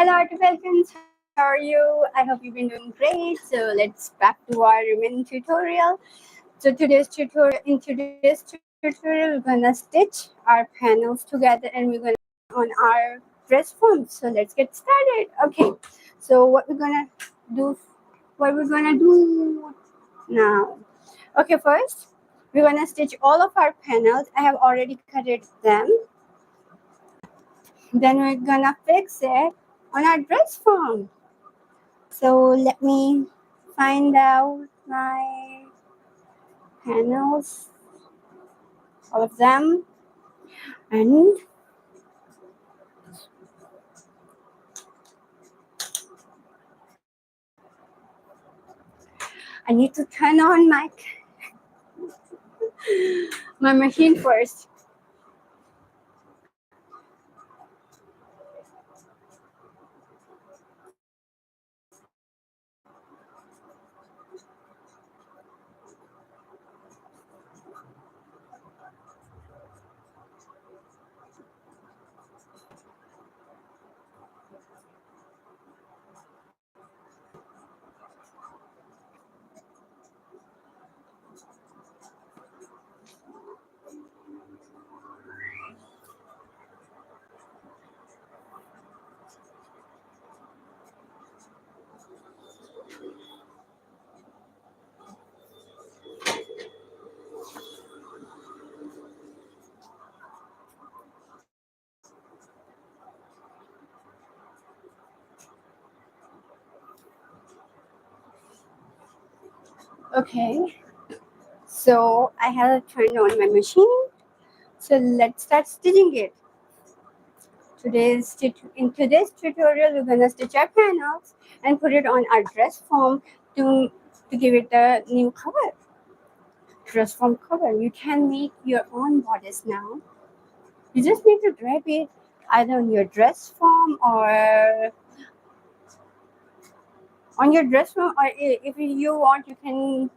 Hello artifacts, how are you? I hope you've been doing great. So let's back to our remaining tutorial. So today's tutorial we're gonna stitch our panels together and we're gonna on our dress form. So let's get started. Okay. So do what we're gonna do now. Okay, first we're gonna stitch all of our panels. I have already cutted them. Then we're gonna fix it on our dress form. So let me find out my panels, all of them, and I need to turn on my machine first. Okay, so I have turned on my machine. So let's start stitching it. In today's tutorial, we're gonna stitch our panels and put it on our dress form to give it a new cover. Dress form cover. You can make your own bodice now. You just need to drape it either on your dress form or if you want, you can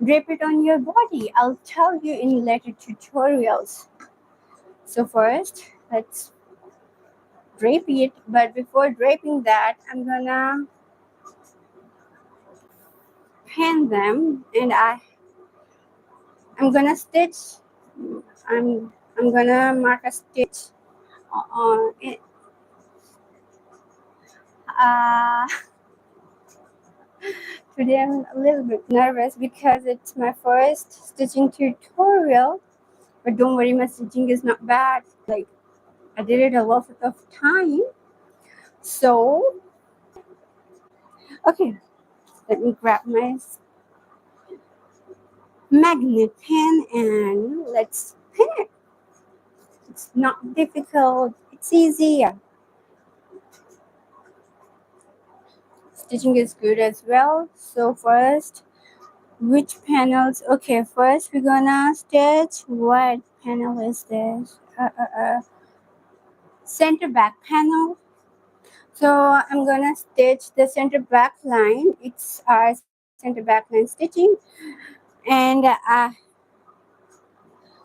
drape it on your body. I'll tell you in later tutorials. So first, let's drape it. But before draping that, I'm gonna pin them, and I'm gonna stitch. I'm gonna mark a stitch on it. Uh, Today I'm a little bit nervous because it's my first stitching tutorial. But don't worry, my stitching is not bad. Like, I did it a lot of time. So, okay, let me grab my magnet pin and let's pin it. It's not difficult, it's easy. Stitching is good as well. So first, which panels? Okay, first we're gonna stitch. What panel is this? Center back panel. So I'm gonna stitch the center back line. It's our center back line stitching, and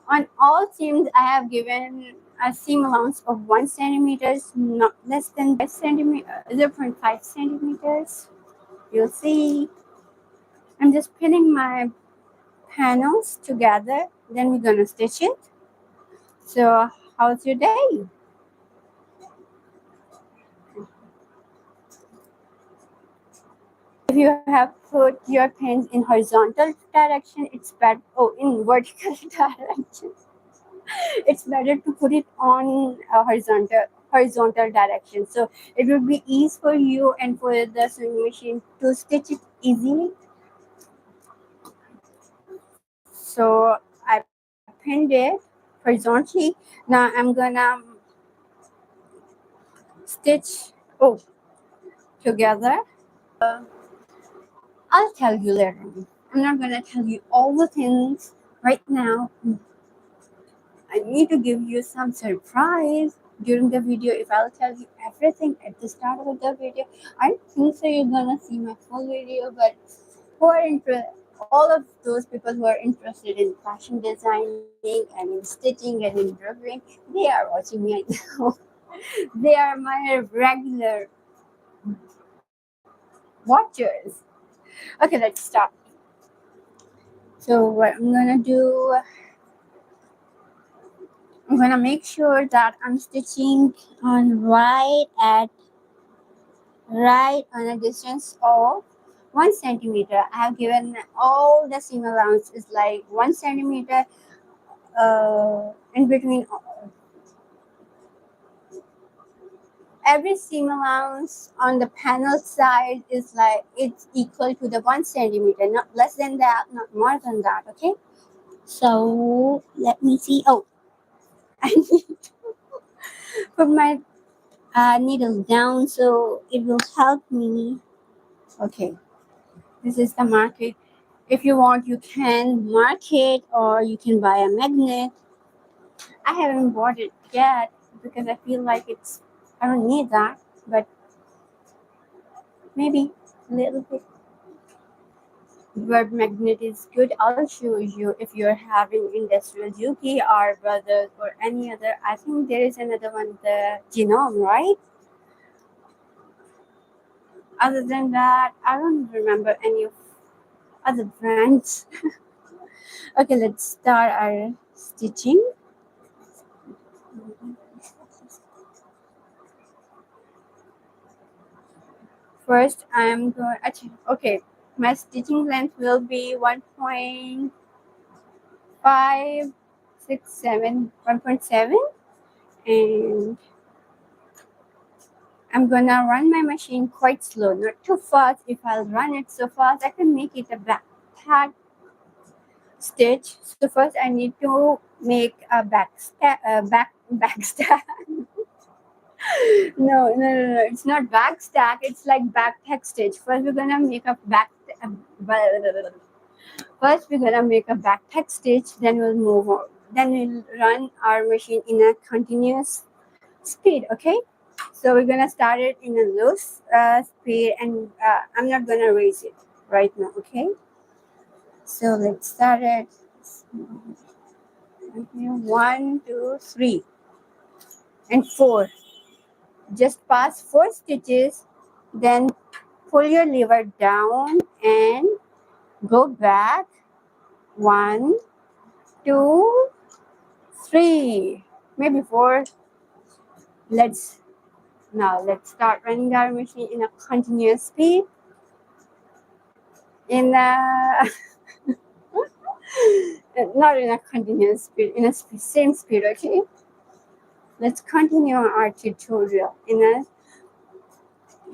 on all seams I have given a seam allowance of 1 centimeters, not less than 5 centimeter, 0.5 centimeters. You'll see. I'm just pinning my panels together. Then we're gonna stitch it. So how's your day? If you have put your pins in horizontal direction, it's better. Oh, in vertical direction, it's better to put it on a horizontal direction. So it will be easy for you and for the sewing machine to stitch it easily. So I pinned it horizontally. Now I'm gonna stitch together. I'll tell you later. I'm not gonna tell you all the things right now. I need to give you some surprise during the video. If I'll tell you everything at the start of the video, I think so you're gonna see my full video. But all of those people who are interested in fashion designing and in stitching and in draping, they are watching me right now. They are my regular watchers. Okay, let's start. So what I'm gonna do, I'm gonna make sure that I'm stitching on right on a distance of 1 centimeter. I have given all the seam allowance is like 1 centimeter in between. Every seam allowance on the panel side is like it's equal to the 1 centimeter, not less than that, not more than that. Okay. So let me see. Oh, I need to put my needle down so it will help me. Okay, this is the market. If you want, you can mark it or you can buy a magnet. I haven't bought it yet because I feel like I don't need that, but maybe a little bit. Word magnet is good. I'll show you if you're having industrial UK or brothers or any other. I think there is another one, the genome, right? Other than that, I don't remember any of other brands. Okay, let's start our stitching. First, I'm going. Okay, my stitching length will be 1.567, and I'm gonna run my machine quite slow, not too fast. If I'll run it so fast, I can make it a back stitch. So first, I need to make a back stack. No. It's not back stack. It's like back stitch. First, we're gonna make a First, we're gonna make a back stitch. Then we'll move on. Then we'll run our machine in a continuous speed. Okay. So we're gonna start it in a low speed, and I'm not gonna raise it right now. Okay. So let's start it. Okay, 1, 2, 3, and 4. Just pass 4 stitches, then pull your lever down and go back. 1, 2, 3, maybe 4. Let's let's start running our machine in a continuous speed. In a not in a continuous speed, in a same speed. Okay. Let's continue our tutorial in a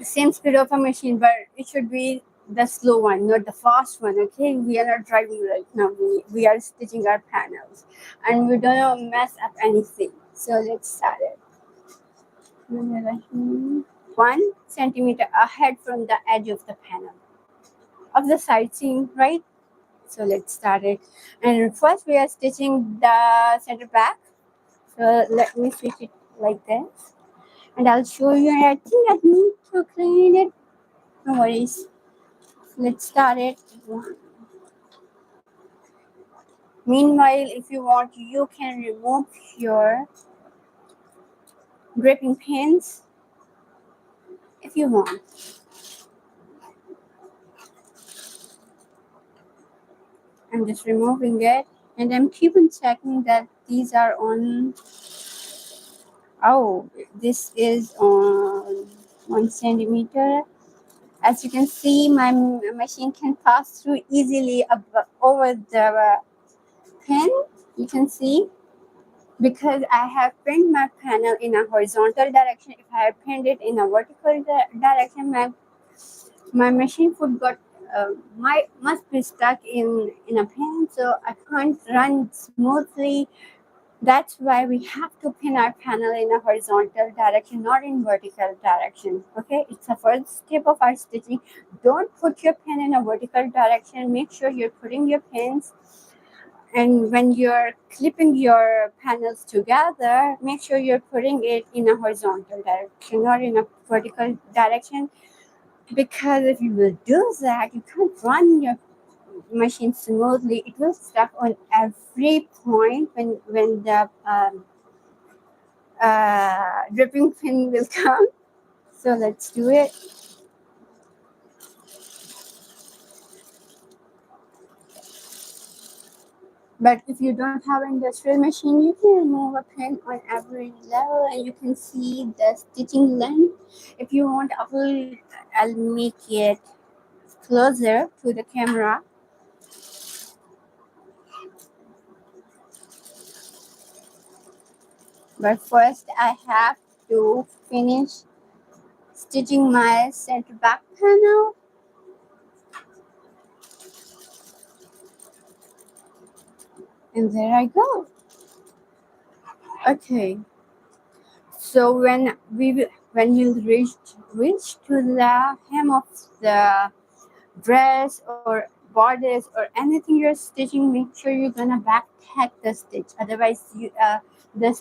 same speed of a machine, but it should be the slow one, not the fast one. Okay, we are not driving right now. We are stitching our panels, and we don't mess up anything. So let's start it. 1 centimeter ahead from the edge of the panel of the side seam, right? So let's start it. And first we are stitching the center back. So let me switch it like this. And I'll show you. I think I need to clean it. No worries. Let's start it. Meanwhile, if you want, you can remove your draping pins if you want. I'm just removing it, and I'm keeping checking that these are on. Oh, this is on 1 centimeter. As you can see, my machine can pass through easily over the pin. You can see, because I have pinned my panel in a horizontal direction. If I have pinned it in a vertical direction, my machine foot must be stuck in a pin, so I can't run smoothly. That's why we have to pin our panel in a horizontal direction, not in vertical direction. Okay, it's the first step of our stitching. Don't put your pin in a vertical direction. Make sure you're putting your pins, and when you're clipping your panels together, make sure you're putting it in a horizontal direction, not in a vertical direction. Because if you will do that, you can't run your machine smoothly. It will stuck on every point when the dripping pin will come. So let's do it. But if you don't have an industrial machine, you can remove a pin on every level and you can see the stitching length. If you want, I'll make it closer to the camera. But first I have to finish stitching my center back panel. And there I go. Okay. So when you reach to the hem of the dress or bodice or anything you're stitching, make sure you're gonna back tack the stitch. Otherwise, the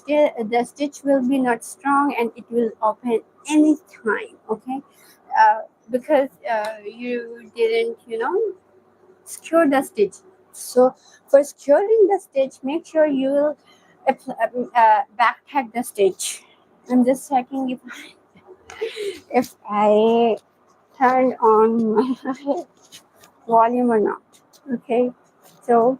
stitch will be not strong and it will open anytime. Okay, because you didn't secure the stitch. So for securing the stitch, make sure you will back tack the stitch. I'm just checking if I turned on my volume or not. Okay, so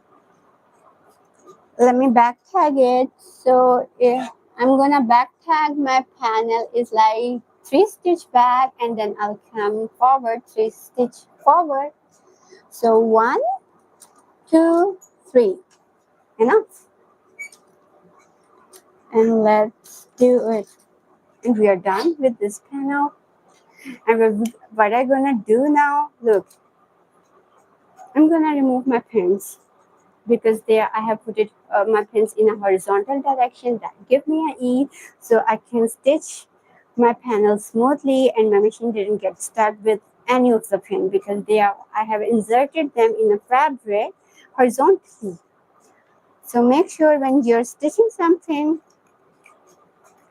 let me back tag it. So if I'm gonna back tag my panel is like 3 stitch back and then I'll come forward 3 stitch forward. So 1 2 3 enough, and let's do it. And we are done with this panel. And what I'm gonna do now, look, I'm gonna remove my pins because there I have put my pins in a horizontal direction that give me an ease, so I can stitch my panel smoothly and my machine didn't get stuck with any of the pin because I have inserted them in a fabric horizontally. So make sure when you're stitching something,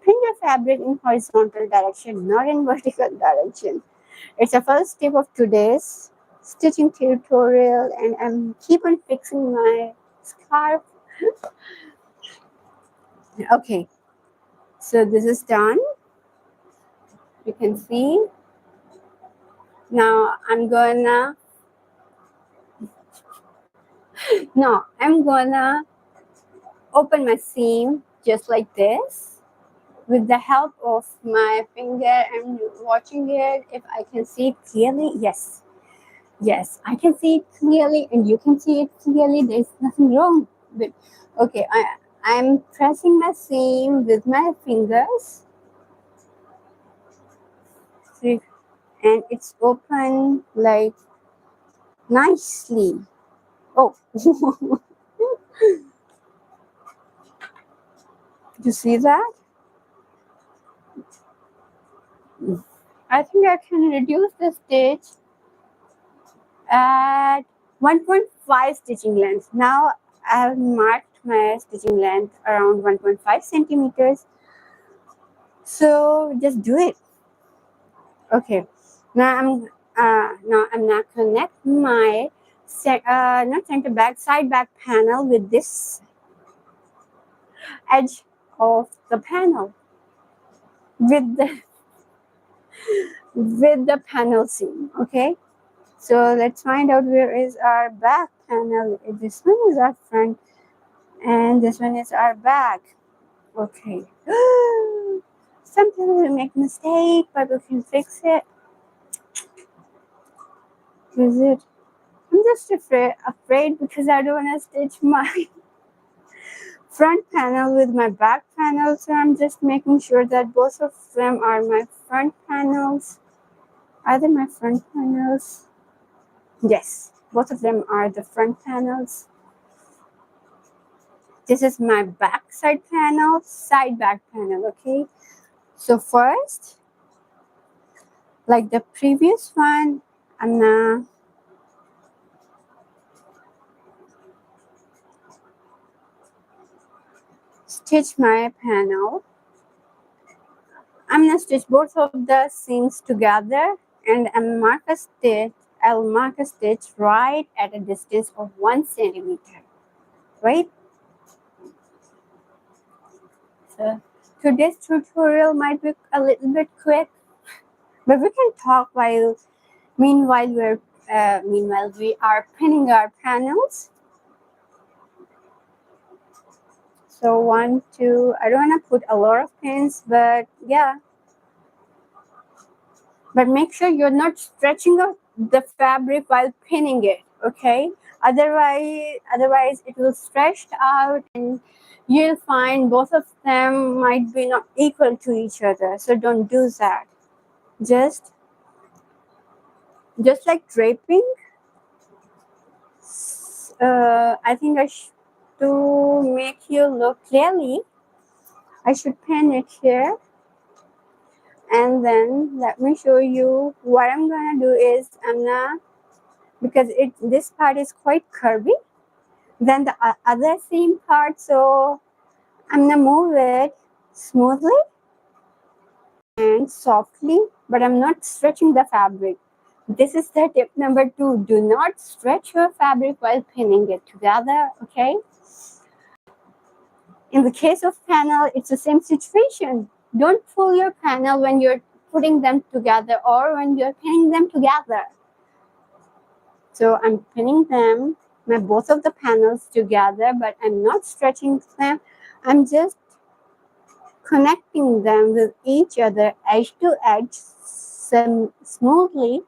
pin your fabric in horizontal direction, not in vertical direction. It's the first step of today's stitching tutorial, and I'm keep on fixing my scarf. Okay, so this is done. You can see. Now I'm gonna open my seam just like this with the help of my finger and watching it. If I can see it clearly, yes, I can see it clearly and you can see it clearly. There's nothing wrong with. Okay, I'm pressing my seam with my fingers. See, and it's open like nicely. Oh, you see that? I think I can reduce the stitch at 1.5 stitching length. Now I have marked my stitching length around 1.5 centimeters. So just do it. Okay. Now I'm not connect my not center back, side back panel with this edge of the panel with the panel seam. Okay. So let's find out where is our back panel. This one is our front and this one is our back. Okay. Sometimes we make mistake, but we can fix it. Is it? I'm just afraid because I don't want to stitch my front panel with my back panel. So I'm just making sure that both of them are my front panels. Are they my front panels? Yes, both of them are the front panels. This is my back side panel, side back panel, okay? So first, like the previous one, I'm gonna stitch my panel. I'm gonna stitch both of the seams together and I'll mark a stitch right at a distance of 1 centimeter, right? So today's tutorial might be a little bit quick, but we can talk meanwhile we are pinning our panels. So 1, 2, I don't want to put a lot of pins, but yeah. But make sure you're not stretching out the fabric while pinning it, okay? Otherwise it will stretch out and you'll find both of them might be not equal to each other. So don't do that. Just like draping, I think to make you look clearly, I should pin it here. And then let me show you what I'm gonna do is because this part is quite curvy than the other same part, so I'm gonna move it smoothly and softly, but I'm not stretching the fabric. This is the tip number 2. Do not stretch your fabric while pinning it together, okay? In the case of panel, it's the same situation. Don't pull your panel when you're putting them together or when you're pinning them together. So I'm pinning them, both of the panels together, but I'm not stretching them. I'm just connecting them with each other edge to edge smoothly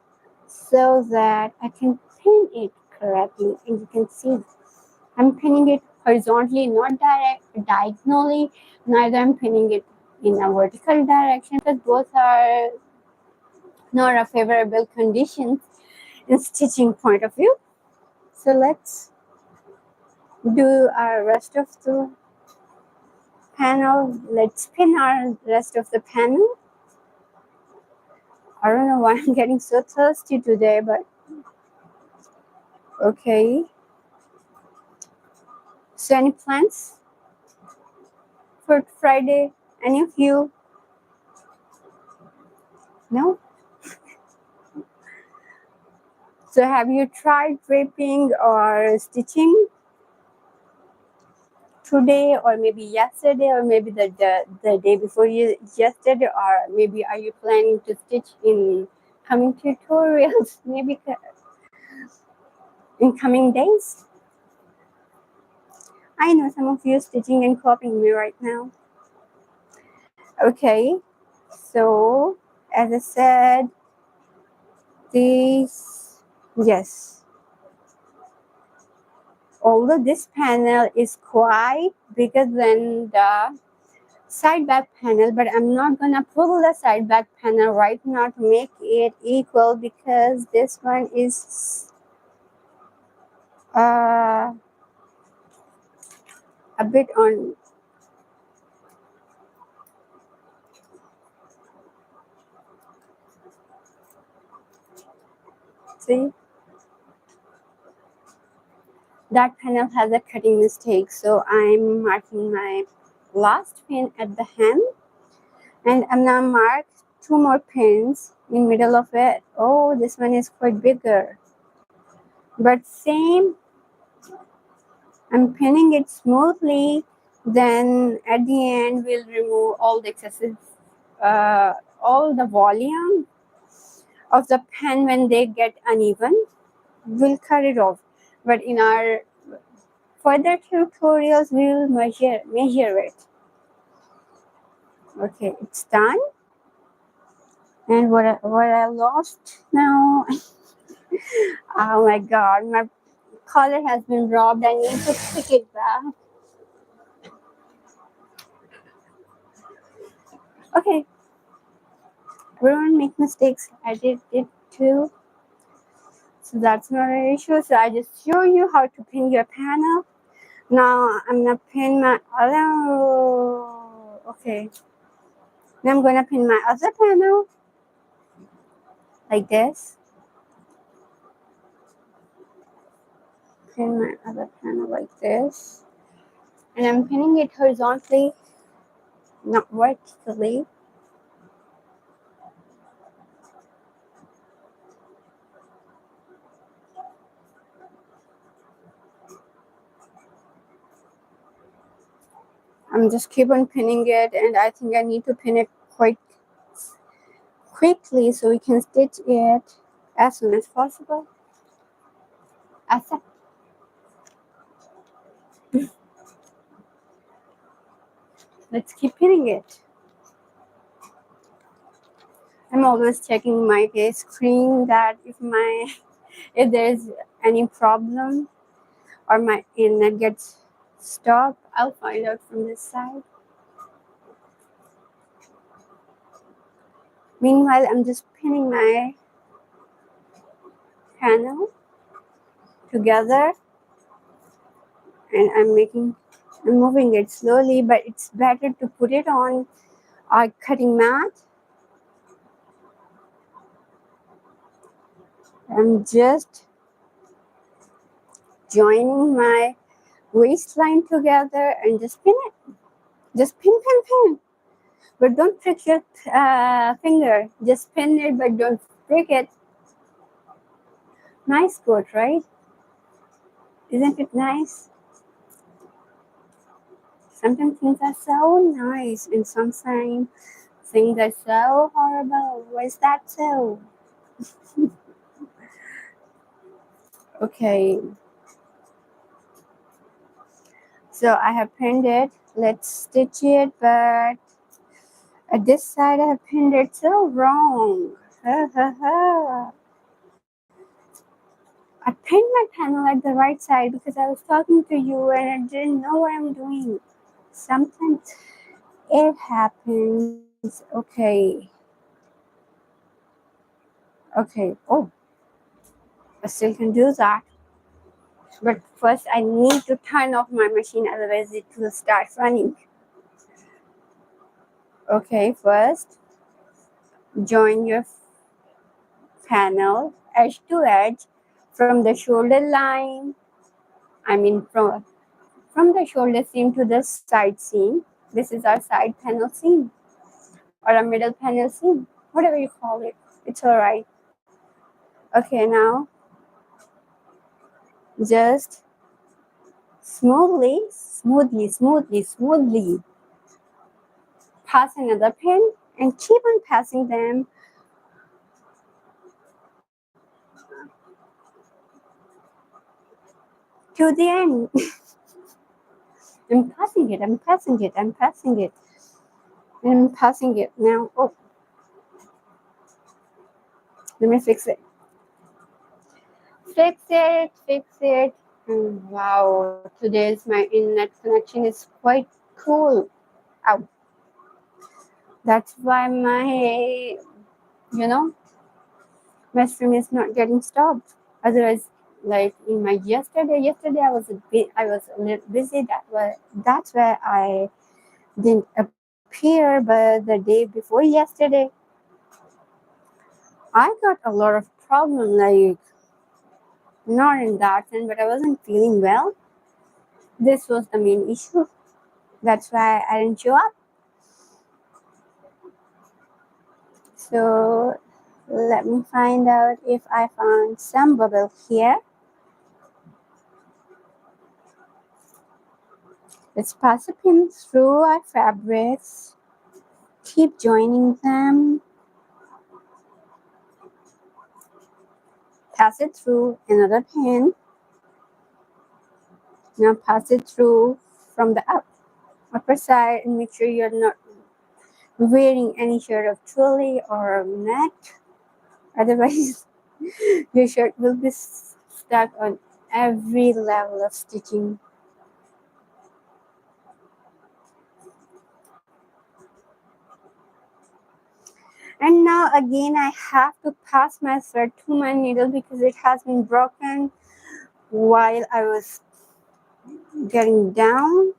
so that I can pin it correctly. And you can see I'm pinning it horizontally, not diagonally. Neither I'm pinning it in a vertical direction, because both are not a favorable conditions in stitching point of view. So let's do our rest of the panel. Let's pin our rest of the panel. I don't know why I'm getting so thirsty today, but okay. So any plans for Friday? Any of you? No? So have you tried draping or stitching today, or maybe yesterday, or maybe the day before yesterday, or maybe are you planning to stitch in coming tutorials, maybe in coming days? I know some of you are stitching and copying me right now. Okay, so as I said, yes, although this panel is quite bigger than the side back panel, but I'm not gonna pull the side back panel right now to make it equal, because this one is a bit on. See, that panel has a cutting mistake, so I'm marking my last pin at the hem, and I'm gonna mark 2 more pins in middle of it. Oh, this one is quite bigger, but same, I'm pinning it smoothly. Then at the end we'll remove all the excessive all the volume of the pen. When they get uneven, we'll cut it off, but in our further tutorials we'll measure it. Okay, it's done. And what I lost now, oh my god, my collar has been robbed. I need to pick it back. Okay, everyone make mistakes. I did it too, so that's not an issue. So I just show you how to pin your panel. Now I'm gonna pin my other. Okay, now I'm gonna pin my other panel like this. Pin my other panel like this, and I'm pinning it horizontally, not vertically. I'm just keep on pinning it, and I think I need to pin it quite quickly so we can stitch it as soon as possible. Let's keep pinning it. I'm always checking my screen that if there's any problem or my internet gets stopped, I'll find out from this side. Meanwhile, I'm just pinning my panel together, and I'm moving it slowly, but it's better to put it on our cutting mat. I'm just joining my waistline together and just pin it. Just pin, pin, pin. But don't prick your finger. Just pin it, but don't prick it. Nice coat, right? Isn't it nice? Sometimes things are so nice, and sometimes things are so horrible. Why is that so? Okay. So I have pinned it. Let's stitch it, but at this side I have pinned it so wrong. I pinned my panel at the right side because I was talking to you and I didn't know what I'm doing. Sometimes it happens. Okay. Okay. Oh, I still can do that. But first I need to turn off my machine, otherwise it will start running. Okay, first join your panel edge to edge from the shoulder line. I mean from the shoulder seam to the side seam. This is our side panel seam or a middle panel seam, whatever you call it. It's alright. Okay, now just smoothly pass another pin and keep on passing them to the end. I'm passing it now. Oh, let me fix it. Wow, today's my internet connection is quite cool. Ow. That's why my my stream is not getting stopped. Otherwise, like in my yesterday I was a little busy. That's why I didn't appear. But the day before yesterday, I got a lot of problem. Like not in that sense, but I wasn't feeling well. This was the main issue. That's why I didn't show up. So let me find out if I found some bubble here. Let's pass a pin through our fabrics. Keep joining them. Pass it through another pin. Now pass it through from the upper side and make sure you're not wearing any sort of tulle or net. Otherwise, your shirt will be stuck on every level of stitching. And now again I have to pass my thread to my needle because it has been broken while I was getting down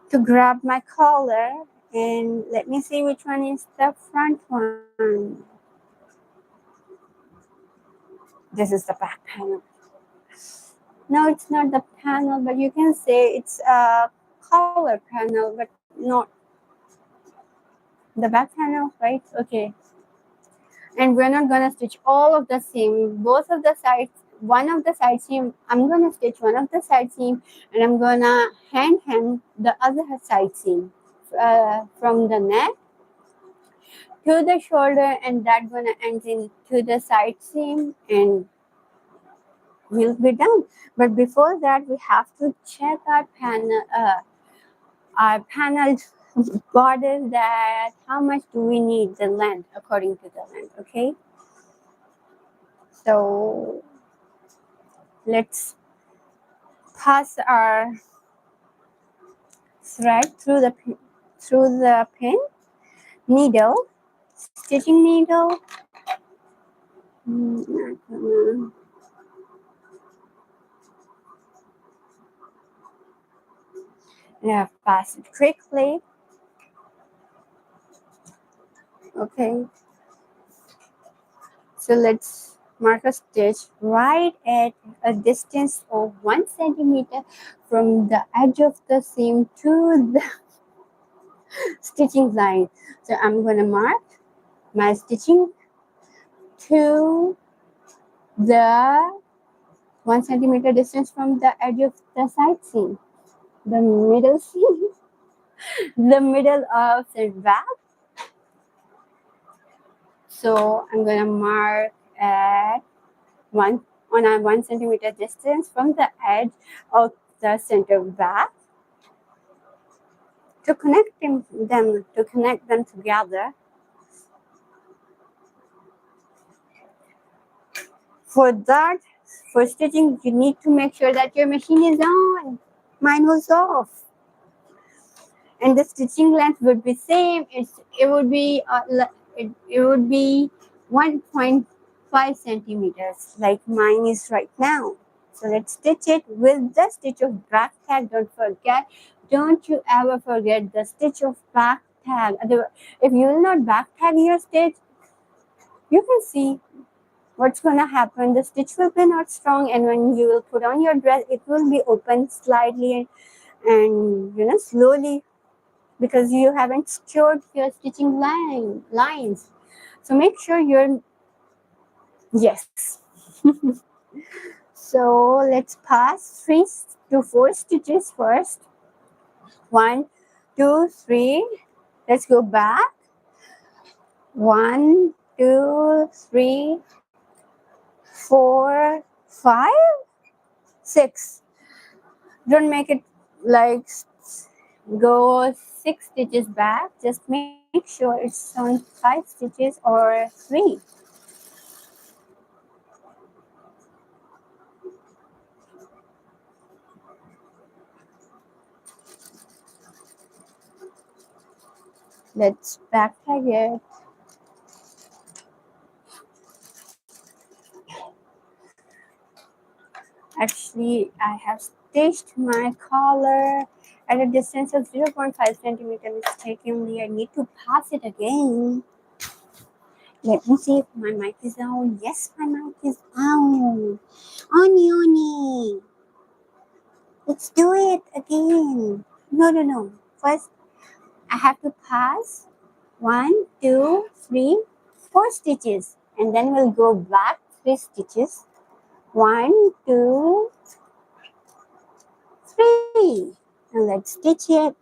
to grab my collar. And let me see which one is the front one. This is the back panel. No, it's not the panel, but you can say it's a collar panel, but not the back panel, right? Okay. And we're not gonna stitch all of the seam. Both of the sides one of the side seam, I'm gonna stitch one of the side seam, and I'm gonna hand hem the other side seam from the neck to the shoulder, and that gonna end into the side seam, and we'll be done. But before that, we have to check our panel borders, that how much do we need the length according to the length. Okay, so let's pass our thread through the pin needle, stitching needle. Yeah, pass it quickly. Okay, so let's mark a stitch right at a distance of 1 centimeter from the edge of the seam to the stitching line. So I'm gonna mark my stitching to the 1 centimeter distance from the edge of the side seam, the middle seam, the middle of the back. So I'm gonna mark at on a 1 centimeter distance from the edge of the center back to connect them together. For that, for stitching, you need to make sure that your machine is on. Mine was off, and the stitching length would be same. It would be it would be 1.5 centimeters, like mine is right now. So let's stitch it with the stitch of back tag. Don't you ever forget the stitch of back tag. If you will not back tag your stitch, you can see what's gonna happen. The stitch will be not strong, and when you will put on your dress, it will be open slightly and slowly, because you haven't secured your stitching lines. So make sure you're yes. So let's pass 3 to 4 stitches first. 1, 2, 3. Let's go back. 1, 2, 3, 4, 5, 6. Don't make it like go 6 stitches back. Just make sure it's on 5 stitches or 3. Let's back tag it. Actually, I have stitched my collar at a distance of 0.5 centimeter mistakenly. I need to pass it again. Let me see if my mic is on. Yes, my mic is on. Oni. Let's do it again. No. First, I have to pass 1, 2, 3, 4 stitches. And then we'll go back 3 stitches. 1, 2, 3. And let's stitch it.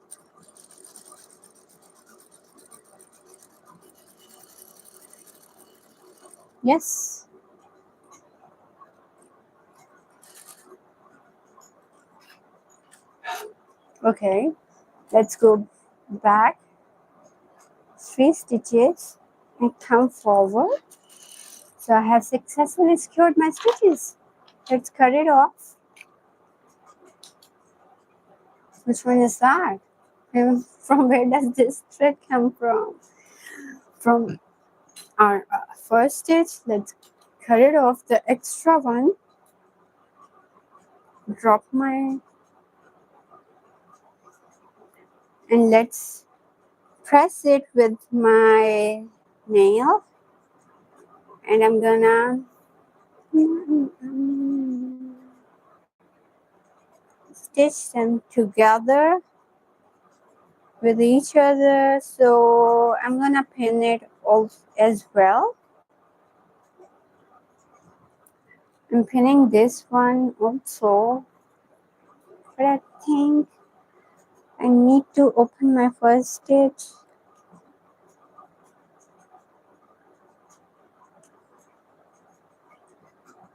Yes. Okay. Let's go back 3 stitches and come forward. So I have successfully secured my stitches. Let's cut it off. Which one is that? From where does this thread come from? From our first stitch. Let's cut it off, the extra one. Drop my, and let's press it with my nail, and I'm gonna stitch them together with each other. So I'm gonna pin it off as well. I'm pinning this one also, but I think I need to open my first stitch.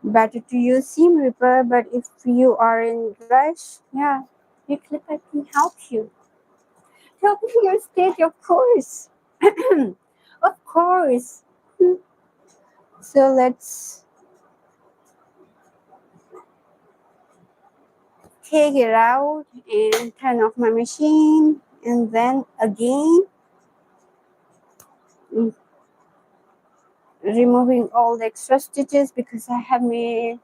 Better to use seam ripper, but if you are in rush, yeah, you clip, I can help you. Help me your stitch, of course. Of course. So let's take it out and turn off my machine, and then again removing all the extra stitches because I have made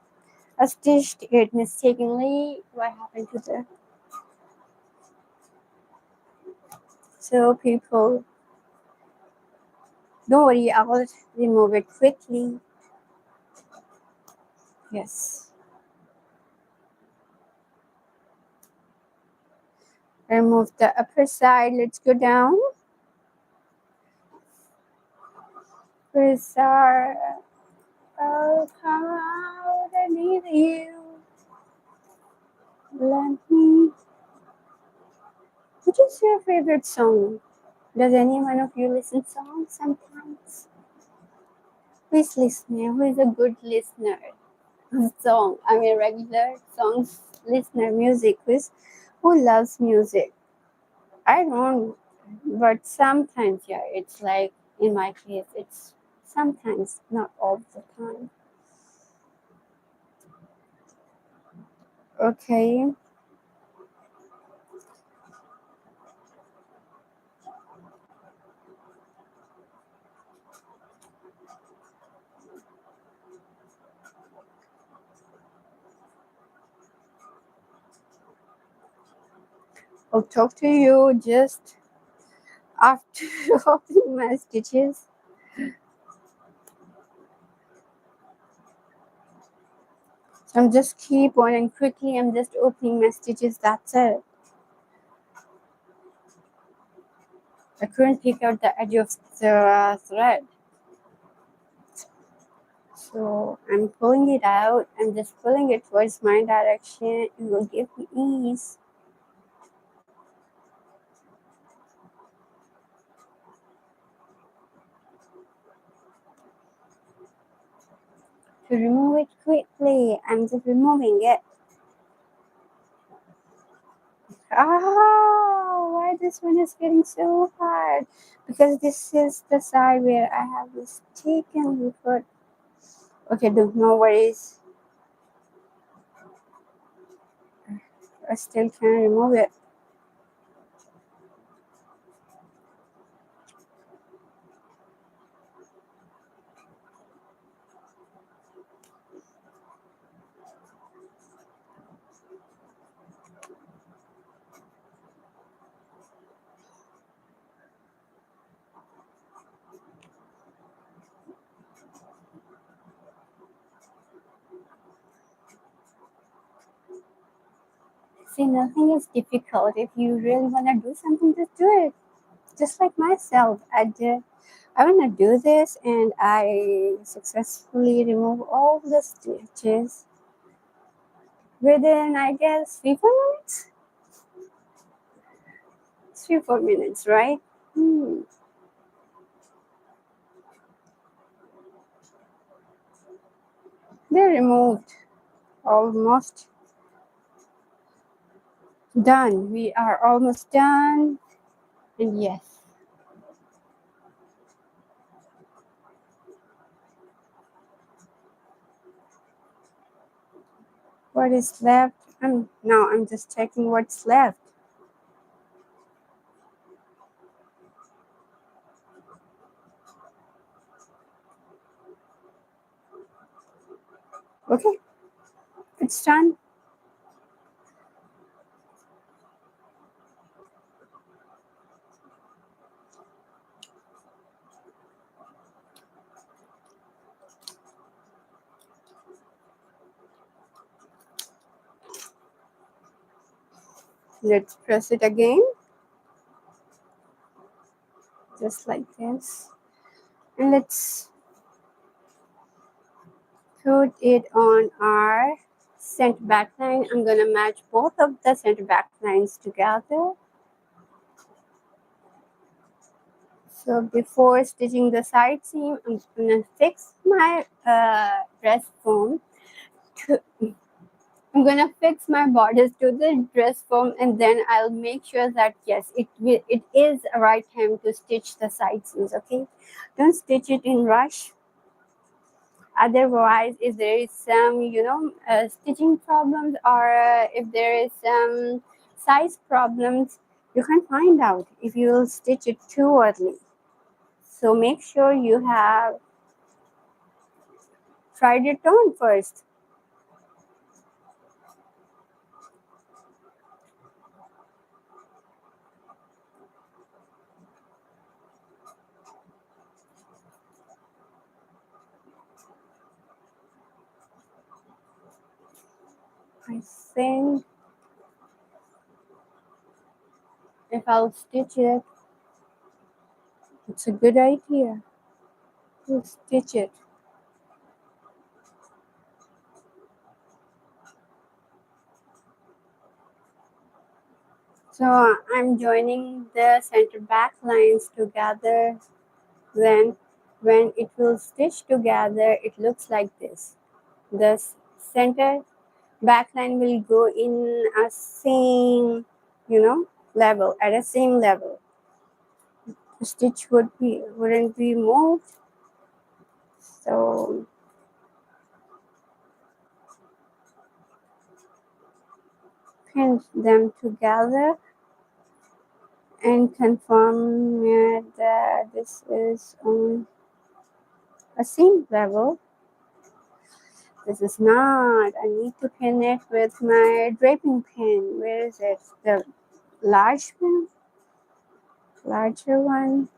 a stitched it mistakenly. What happened to the, so people, don't worry, I will remove it quickly. Yes, remove the upper side. Let's go down. Where's our, oh come out, I need you, let me. What is your favorite song? Does any one of you listen songs sometimes? Who is listener? Who is a good listener? Song, I mean regular songs listener, music. Who loves music? I don't, but sometimes, yeah, it's like in my case, it's sometimes, not all the time. Okay, I'll talk to you just after opening my stitches. So I'm just keep on and quickly I'm just opening my stitches, that's it. I couldn't pick out the edge of the thread. So I'm pulling it out. I'm just pulling it towards my direction. It will give me ease. To remove it quickly, I'm just removing it. Ah, why this one is getting so hard? Because this is the side where I have this taken before. Okay, no worries. I still can remove it. See, nothing is difficult. If you really want to do something, just do it. Just like myself, I want to do this, and I successfully remove all the stitches within, I guess, 3 4 minutes. 3 4 minutes, right? They're removed. Almost done. We are almost done. And yes, what is left? Now I'm just checking what's left. Okay, it's done. Let's press it again, just like this. And let's put it on our center back line. I'm gonna match both of the center back lines together. So before stitching the side seam, I'm gonna fix my dress form. I'm gonna fix my bodice to the dress form, and then I'll make sure that yes, it is a right time to stitch the side seams. Okay, don't stitch it in rush. Otherwise, if there is some stitching problems, or if there is some size problems, you can find out if you will stitch it too early. So make sure you have tried it on first. I think if I'll stitch it, it's a good idea to stitch it. So I'm joining the center back lines together. Then when it will stitch together, it looks like this. The center back line will go in a same, level, at a same level. The stitch wouldn't be moved. So pin them together and confirm that this is on a same level. This is not. I need to pin it with my draping pin. Where is it? The large one? Larger one?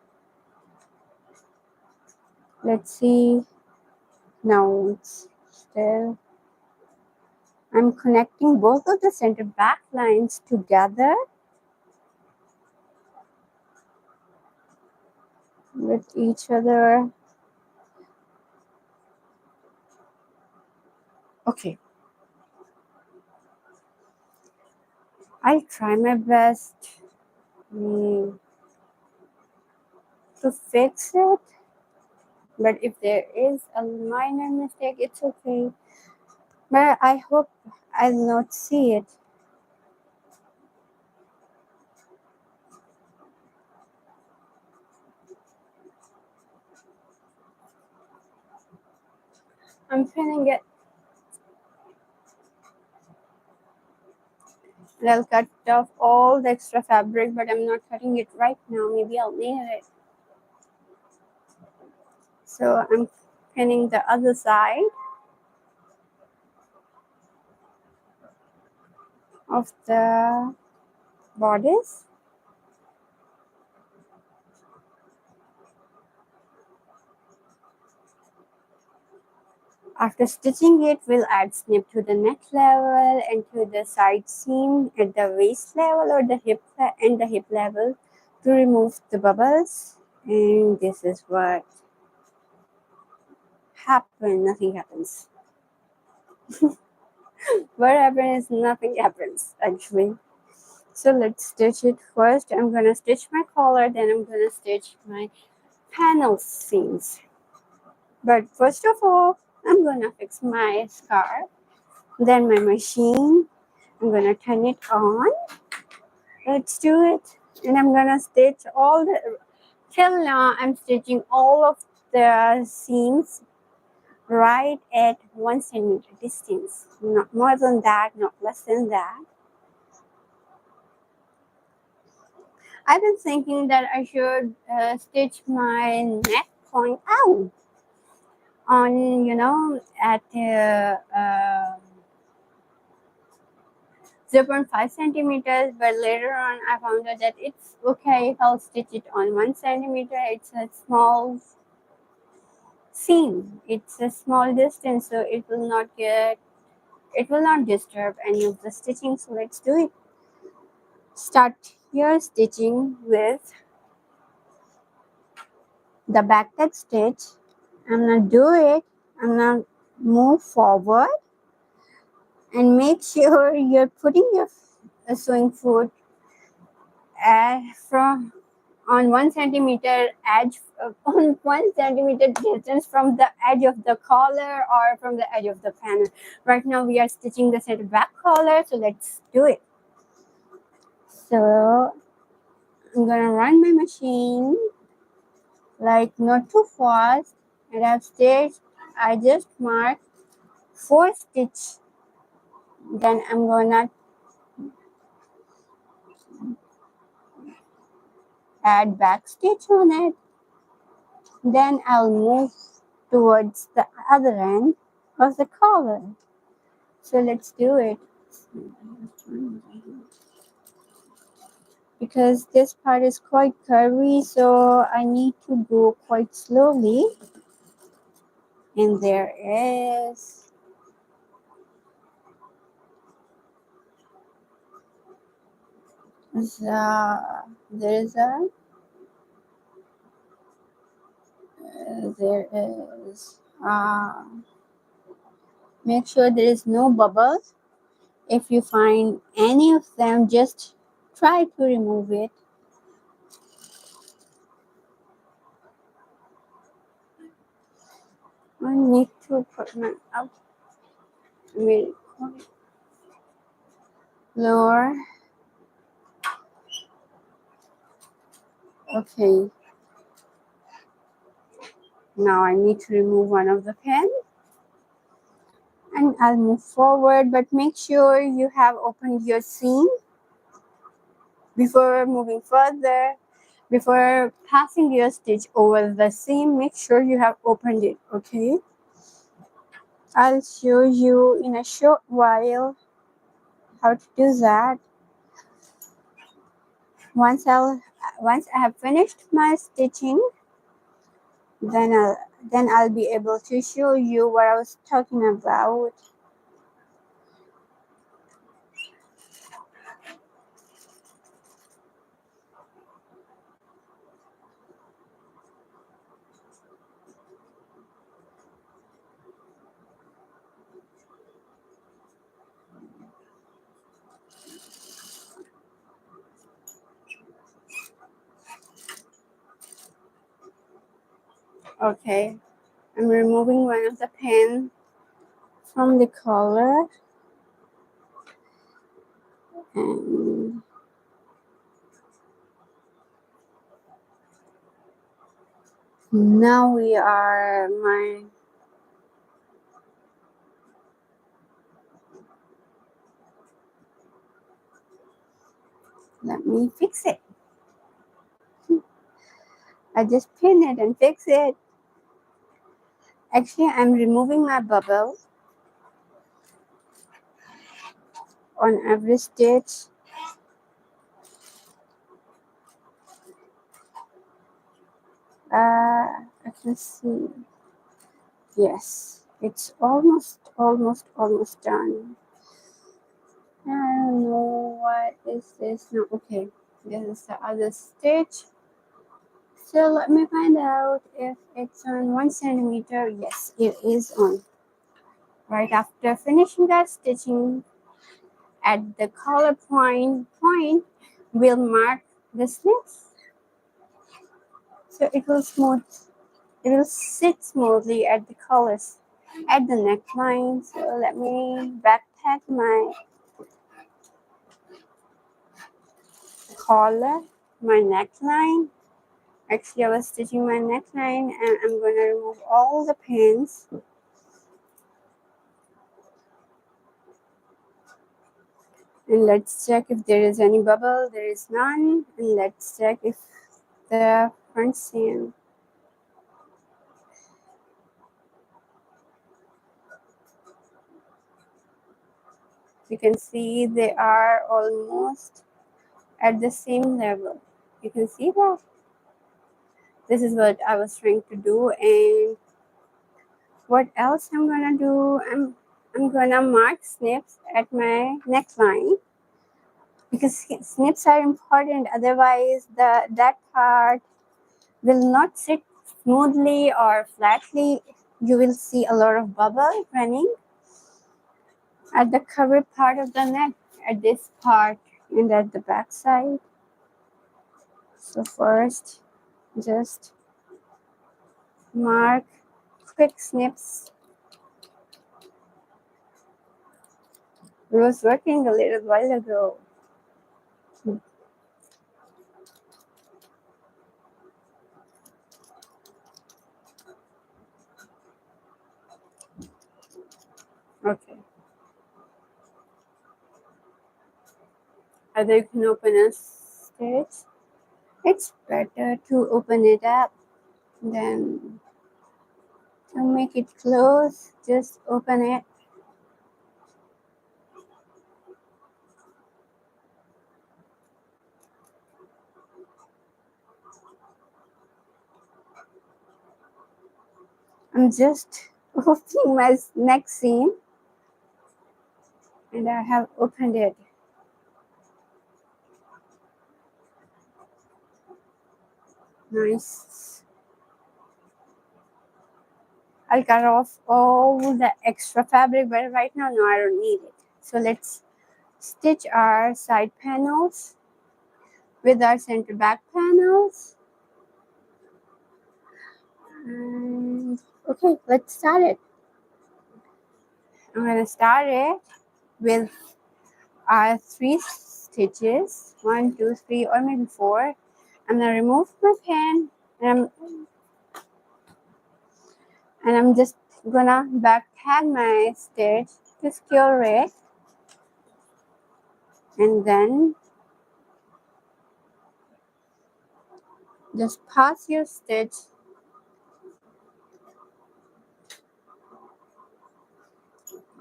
Let's see. No, it's still. I'm connecting both of the center back lines together with each other. Okay. I'll try my best to fix it. But if there is a minor mistake, it's okay. But I hope I'll not see it. I'm pinning it. And I'll cut off all the extra fabric, but I'm not cutting it right now. Maybe I'll later it. So I'm pinning the other side of the bodice. After stitching it, we'll add snip to the neck level and to the side seam at the waist level or the hip and the hip level to remove the bubbles. And this is what happened. Nothing happens. What happens is nothing happens actually. So let's stitch it first. I'm gonna stitch my collar, then I'm gonna stitch my panel seams. But first of all, I'm gonna fix my scarf, then my machine. I'm gonna turn it on. Let's do it. And I'm gonna stitch all the, till now I'm stitching all of the seams right at 1 centimeter distance. Not more than that, not less than that. I've been thinking that I should stitch my neck point out on, at 0.5 centimeters, but later on I found out that it's okay if I'll stitch it on 1 centimeter. It's a small seam. It's a small distance, so it will not disturb any of the stitching. So let's do it. Start your stitching with the back stitch. I'm gonna do it. I'm not move forward and make sure you're putting your sewing foot from on 1 centimeter edge on 1 centimeter distance from the edge of the collar or from the edge of the panel. Right now we are stitching the center back collar, so let's do it. So I'm gonna run my machine like not too fast, and I've stitched. I just marked 4 stitch. Then I'm gonna add back stitch on it. Then I'll move towards the other end of the collar. So let's do it. Because this part is quite curvy, so I need to go quite slowly. And there is there's a there is make sure there is no bubbles. If you find any of them, just try to remove it. I need to put my up lower. Okay. Now I need to remove one of the pins. And I'll move forward, but make sure you have opened your seam before moving further. Before passing your stitch over the seam, make sure you have opened it, okay? I'll show you in a short while how to do that. Once I have finished my stitching, then I'll be able to show you what I was talking about. Okay, I'm removing one of the pins from the collar, and now we are let me fix it. I just pin it and fix it. Actually, I'm removing my bubble on every stitch. I can see. Yes, it's almost done. I don't know what is this now. Okay, this is the other stitch. So let me find out if it's on 1 centimeter. Yes, it is on. Right after finishing that stitching, at the collar point, we'll mark the snips. So it will sit smoothly at the collars, at the neckline. So let me backpack my collar, my neckline. Actually, I was stitching my neckline, and I'm going to remove all the pins. And let's check if there is any bubble. There is none. And let's check if the front seam. You can see they are almost at the same level. You can see that. This is what I was trying to do. And what else I'm gonna do? I'm gonna mark snips at my neckline, because snips are important. Otherwise, that part will not sit smoothly or flatly. you will see a lot of bubble running at the cover part of the neck, at this part and at the back side. So first, just mark quick snips. It was working a little while ago. Okay. Either you can open a stitch. It's better to open it up than to make it close. Just open it. I'm just opening my neck seam and I have opened it. Nice. I'll cut off all the extra fabric, but right now, no, I don't need it. So let's stitch our side panels with our center back panels. And okay, let's start it. I'm gonna start it with our 3 stitches, 1, 2, 3, or maybe 4. I'm gonna remove my pen and I'm just gonna back tag my stitch to secure it, and then just pass your stitch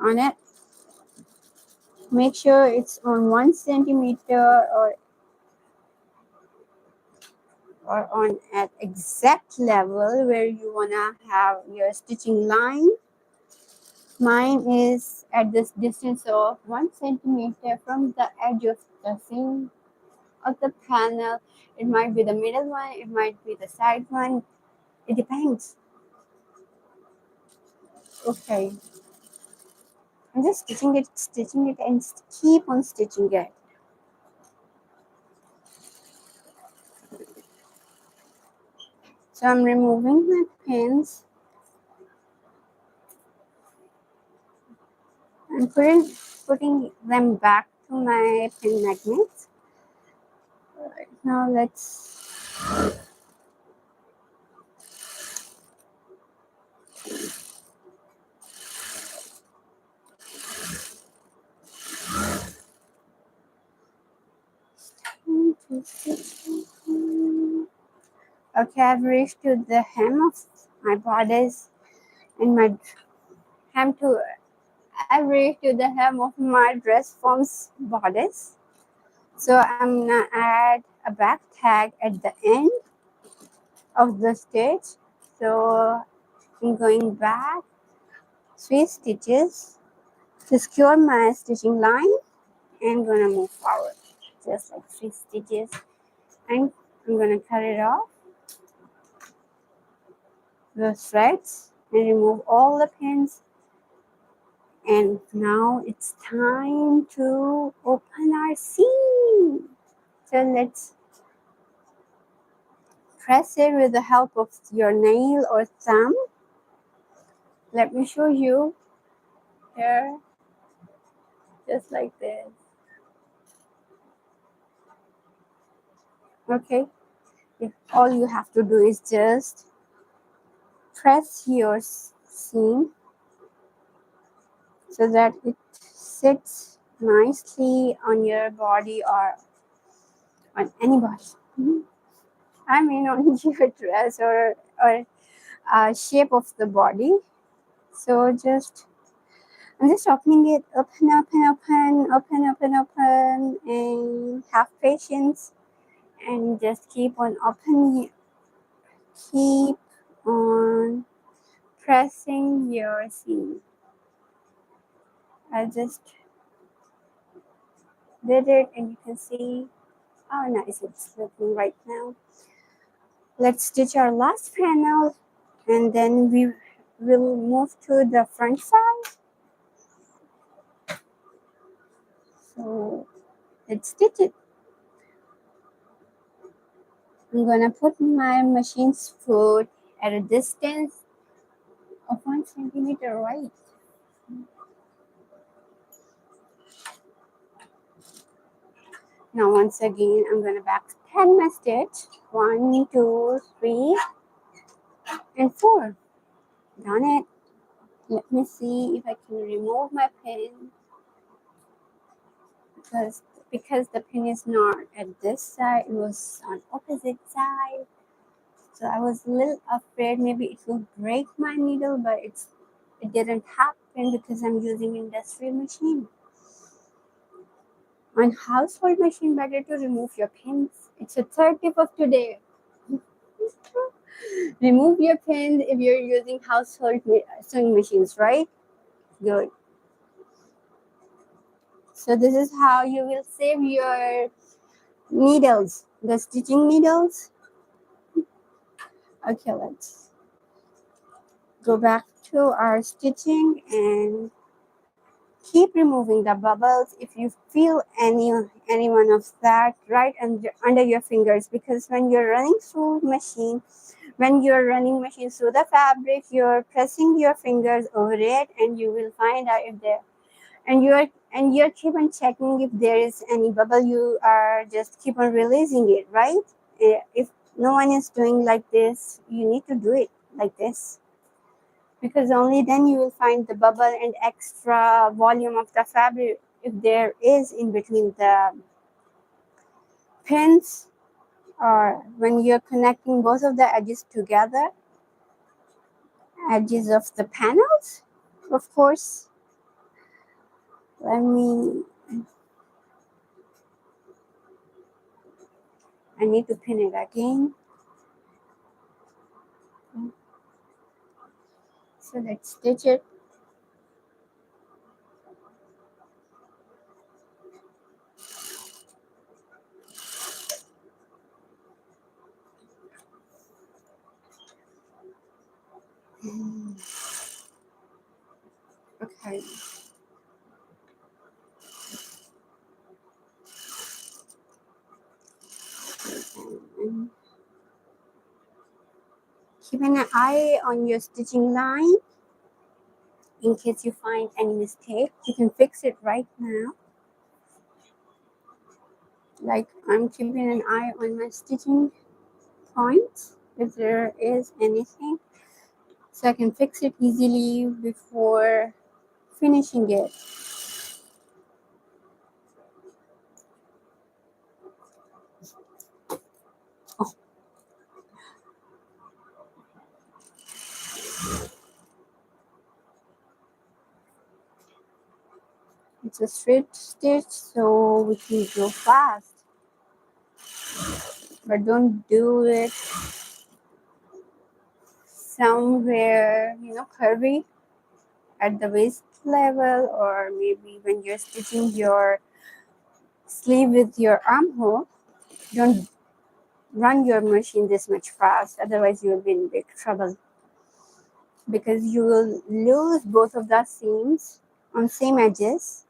on it. Make sure it's on 1 centimeter or on at exact level where you wanna have your stitching line. Mine is at this distance of 1 centimeter from the edge of the seam of the panel. It might be the middle one, it might be the side one. It depends. Okay. I'm just stitching it, and keep on stitching it. So I'm removing my pins and putting them back to my pin magnets. Alright, now let's okay, I've reached to the hem of my bodice and my hem to I've reached to the hem of my dress form's bodice. So I'm gonna add a back tag at the end of the stitch. So I'm going back 3 stitches to secure my stitching line and gonna move forward just like 3 stitches, and I'm gonna cut it off the threads and remove all the pins. And now it's time to open our seam. So let's press it with the help of your nail or thumb. Let me show you here, just like this. Okay, all you have to do is just press your seam so that it sits nicely on your body or on any body. I mean on your dress or shape of the body. So I'm just opening it, open, and have patience and just keep on opening, keep on pressing your seam. I just did it and you can see how nice it's looking right now. Let's stitch our last panel and then we'll move to the front side. So let's stitch it. I'm gonna put my machine's foot at a distance of 1 centimeter, right? Now once again, I'm gonna back hand my stitch. 1, 2, 3, and 4. Done it. Let me see if I can remove my pin because the pin is not at this side, it was on opposite side. So I was a little afraid maybe it will break my needle, but it didn't happen because I'm using industrial machine. On household machine, better to remove your pins. It's a third tip of today. Remove your pins if you're using household sewing machines, right? Good. So this is how you will save your needles, the stitching needles. Okay, let's go back to our stitching and keep removing the bubbles if you feel any one of that right under your fingers, because when you're running through machine, when you're running machine through the fabric, you're pressing your fingers over it and you will find out if there and you're keep on checking if there is any bubble. You are just keep on releasing it, right? If no one is doing like this, you need to do it like this, because only then you will find the bubble and extra volume of the fabric if there is in between the pins, or when you're connecting both of the edges together, edges of the panels, of course. I need to pin it again. So let's stitch it. Okay. And keeping an eye on your stitching line in case you find any mistake. You can fix it right now. Like I'm keeping an eye on my stitching points if there is anything, so I can fix it easily before finishing it. Oh. It's a straight stitch, so we can go fast, but don't do it somewhere curvy at the waist level, or maybe when you're stitching your sleeve with your armhole. Don't run your machine this much fast, otherwise you will be in big trouble, because you will lose both of the seams on same edges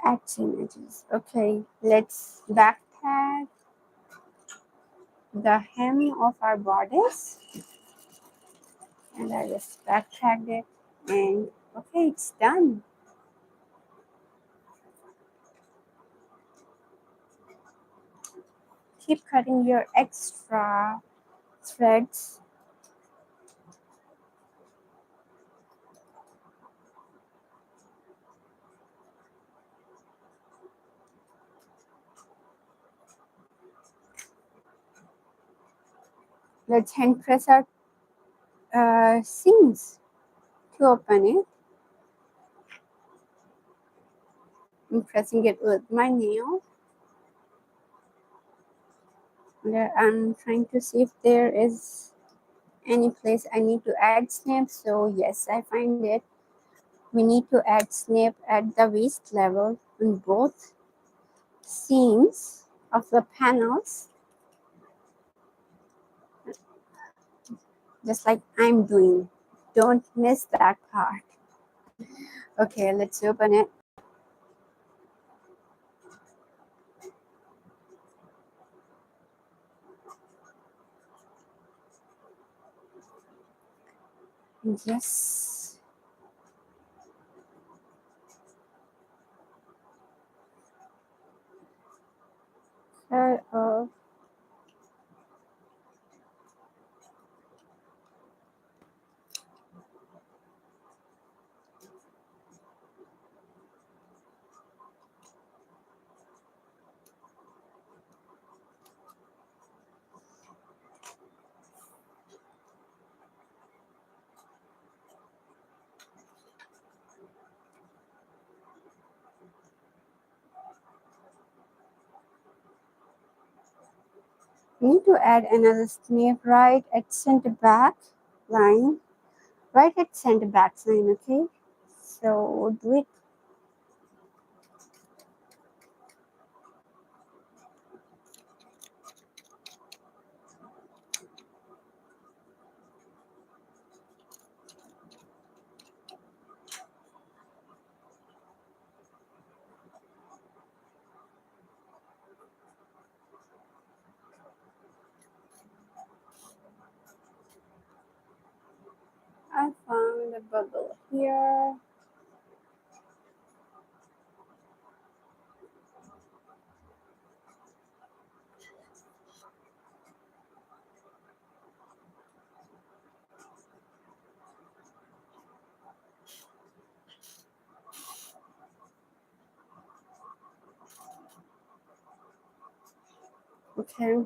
at same edges. Okay, let's back tag the hem of our bodice, and I just back tagged it, and okay, it's done. Keep cutting your extra threads. Let's hand press our seams to open it. I'm pressing it with my nail. I'm trying to see if there is any place I need to add snip. So yes, I find it. We need to add snip at the waist level on both seams of the panels. just like I'm doing. Don't miss that part. Okay, let's open it. Yes. Uh, need to add another snip right at center back line. Right at center back line, okay? So do it. I found a bubble here. Okay.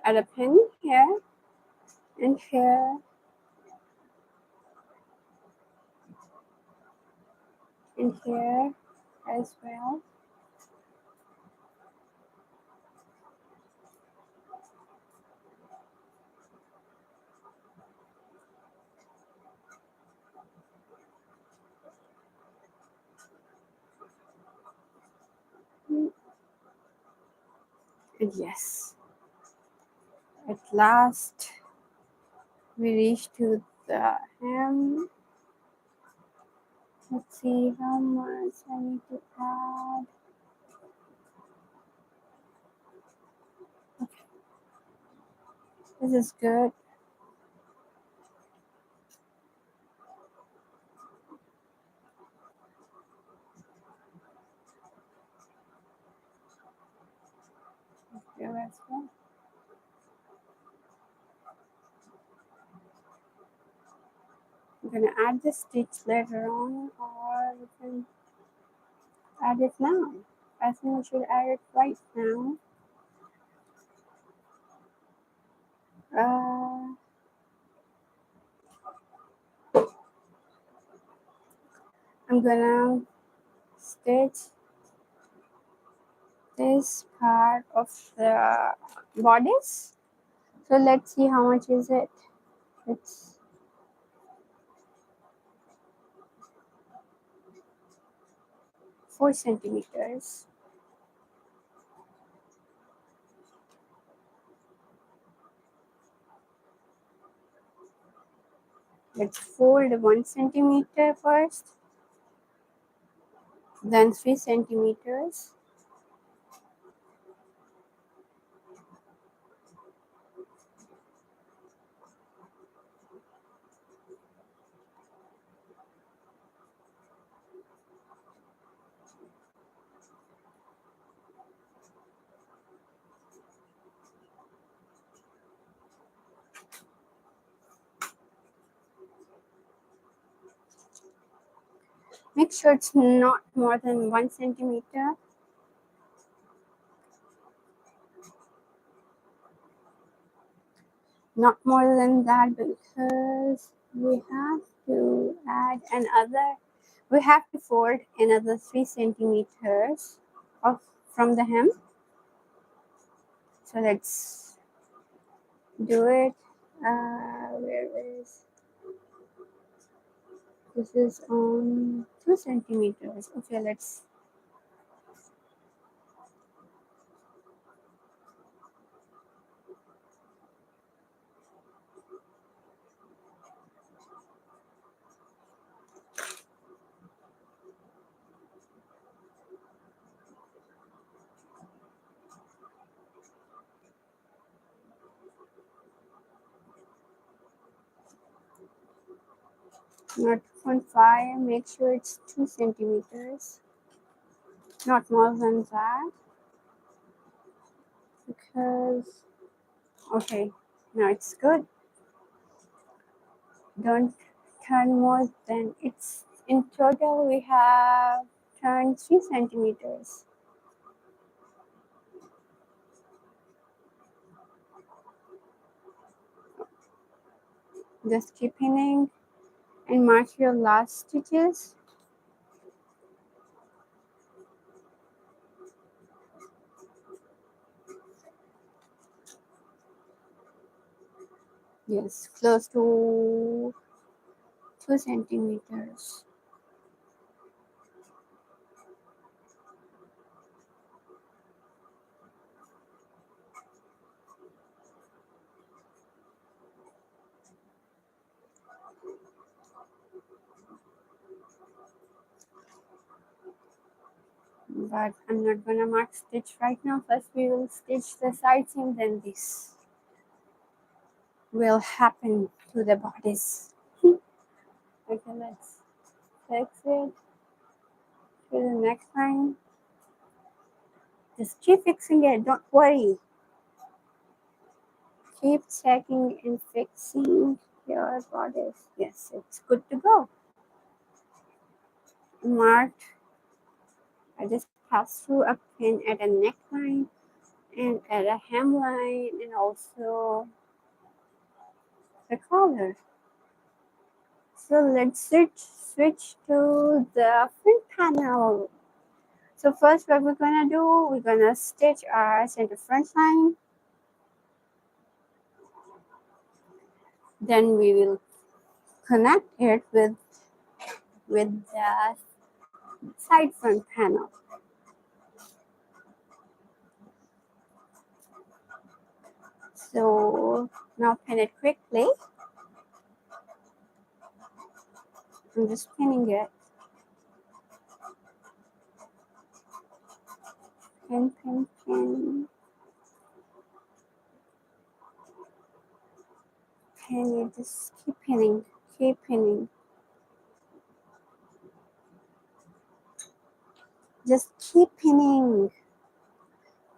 Add a pin here and here and here as well. And yes, at last we reach to the hem. Let's see how much I need to add. Okay, this is good. Here as well. I'm gonna add the stitch later on, or we can add it now. I think we should add it right now. Uh, I'm gonna stitch this part of the bodice. So let's see how much is it. It's 4 centimeters. Let's fold 1 centimeter first, then 3 centimeters. Make sure it's not more than 1 centimeter. Not more than that, because we have to add another. We have to fold another 3 centimeters of from the hem. So let's do it. Where is this? Is on 2 centimeters. Okay, let's. Not 2.5. Make sure it's 2 centimeters, not more than that, because okay, now it's good. Don't turn more than it's in total. We have turned 3 centimeters. Just keep pinning and mark your last stitches. Yes, close to 2 centimeters. But I'm not gonna mark stitch right now. First we will stitch the side seam, then this will happen to the bodice. Okay, let's fix it to the next line. Just keep fixing it, don't worry. Keep checking and fixing your bodice. Yes, it's good to go. Marked. I just pass through a pin at a neckline and at a hemline and also the collar. So let's switch to the front panel. So first what we're gonna do, we're gonna stitch our center front line. Then we will connect it with the side front panel. So now pin it quickly. I'm just pinning it. Pin, pin, pin. Pin it, just keep pinning, keep pinning. Just keep pinning.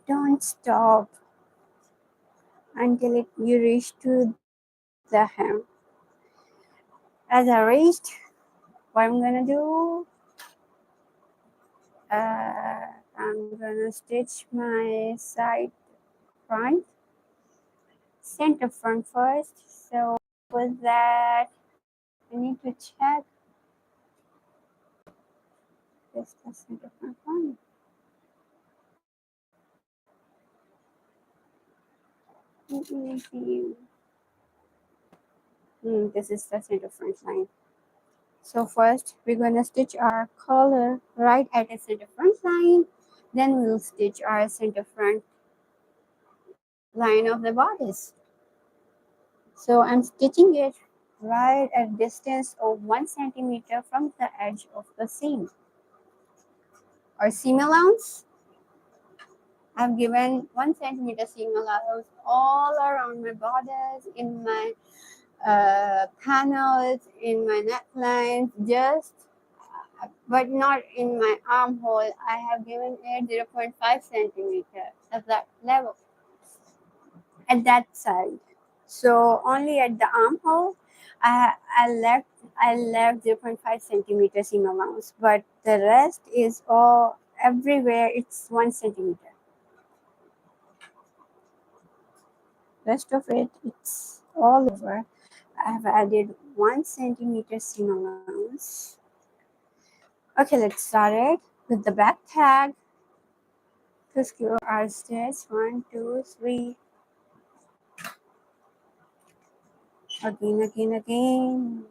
Don't stop until you reach to the hem. As I reached, what I'm gonna do, I'm gonna stitch my side front, center front first. So with that, I need to check this the center front line. This is the center front line. So first we're gonna stitch our collar right at the center front line. Then we'll stitch our center front line of the bodice. So I'm stitching it right at a distance of 1 centimeter from the edge of the seam. Or seam allowance, I've given 1 centimeter seam allowance all around my bodice, in my panels, in my necklines, but not in my armhole. I have given it 0.5 centimeter at that level, at that side. So only at the armhole, I left 0.5 centimeter seam allowance, but the rest is all everywhere. It's 1 centimeter. Rest of it, it's all over. I have added 1 centimeter seam allowance. Okay, let's start it with the back tag to secure our stitch. 1, 2, 3. Again.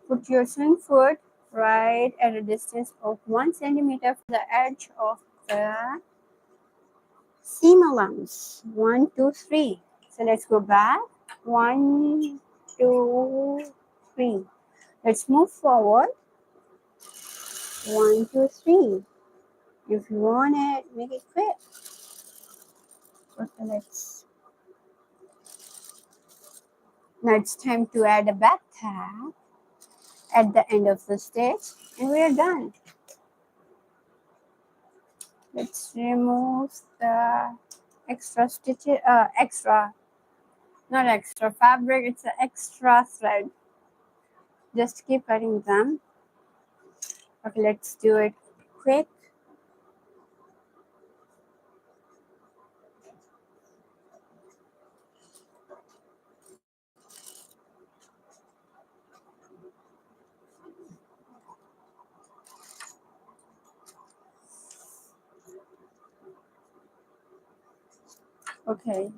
Put your swing foot right at a distance of 1 centimeter from the edge of the seam allowance. 1, 2, 3. So let's go back. 1, 2, 3. Let's move forward. 1, 2, 3. If you want it, make it quick. Okay, now it's time to add a back tag at the end of the stitch, and we are done. Let's remove the extra stitches, not extra fabric, it's an extra thread. Just keep cutting them. Okay, let's do it quick. Okay.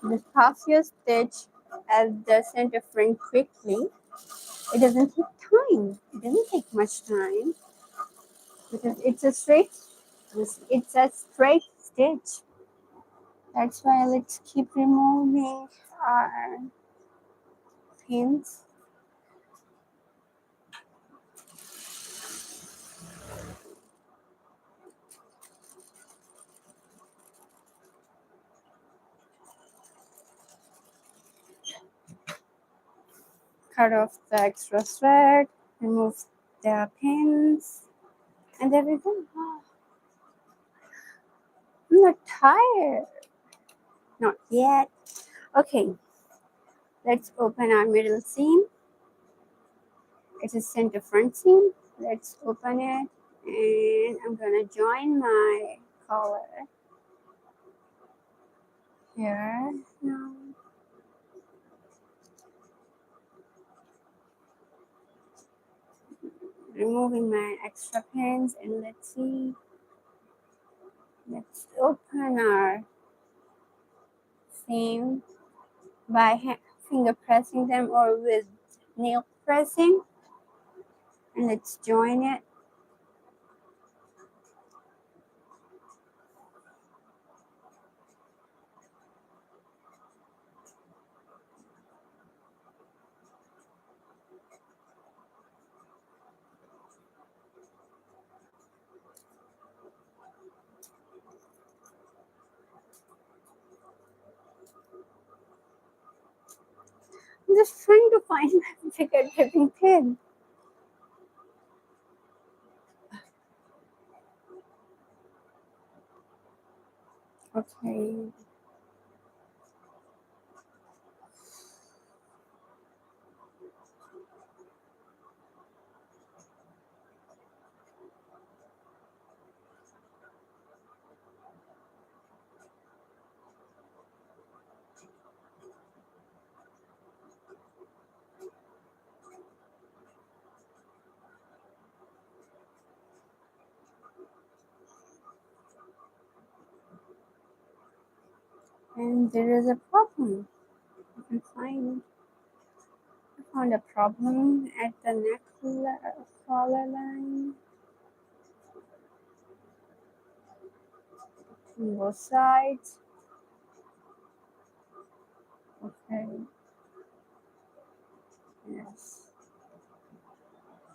Just pass your stitch at the center front quickly. It doesn't take time. It doesn't take much time because it's a straight stitch. That's why let's keep removing our pins. Cut off the extra thread, remove the pins, and there we go. I'm not tired. Not yet. Okay, let's open our middle seam. It's a center front seam. Let's open it, and I'm gonna join my collar here now. Removing my extra pins, and let's see. Let's open our seam by finger pressing them or with nail pressing, and let's join it. I'm just trying to find my bigger dripping pin. Okay. And there is a problem. I found a problem at the neck collar line on both sides. Okay. Yes.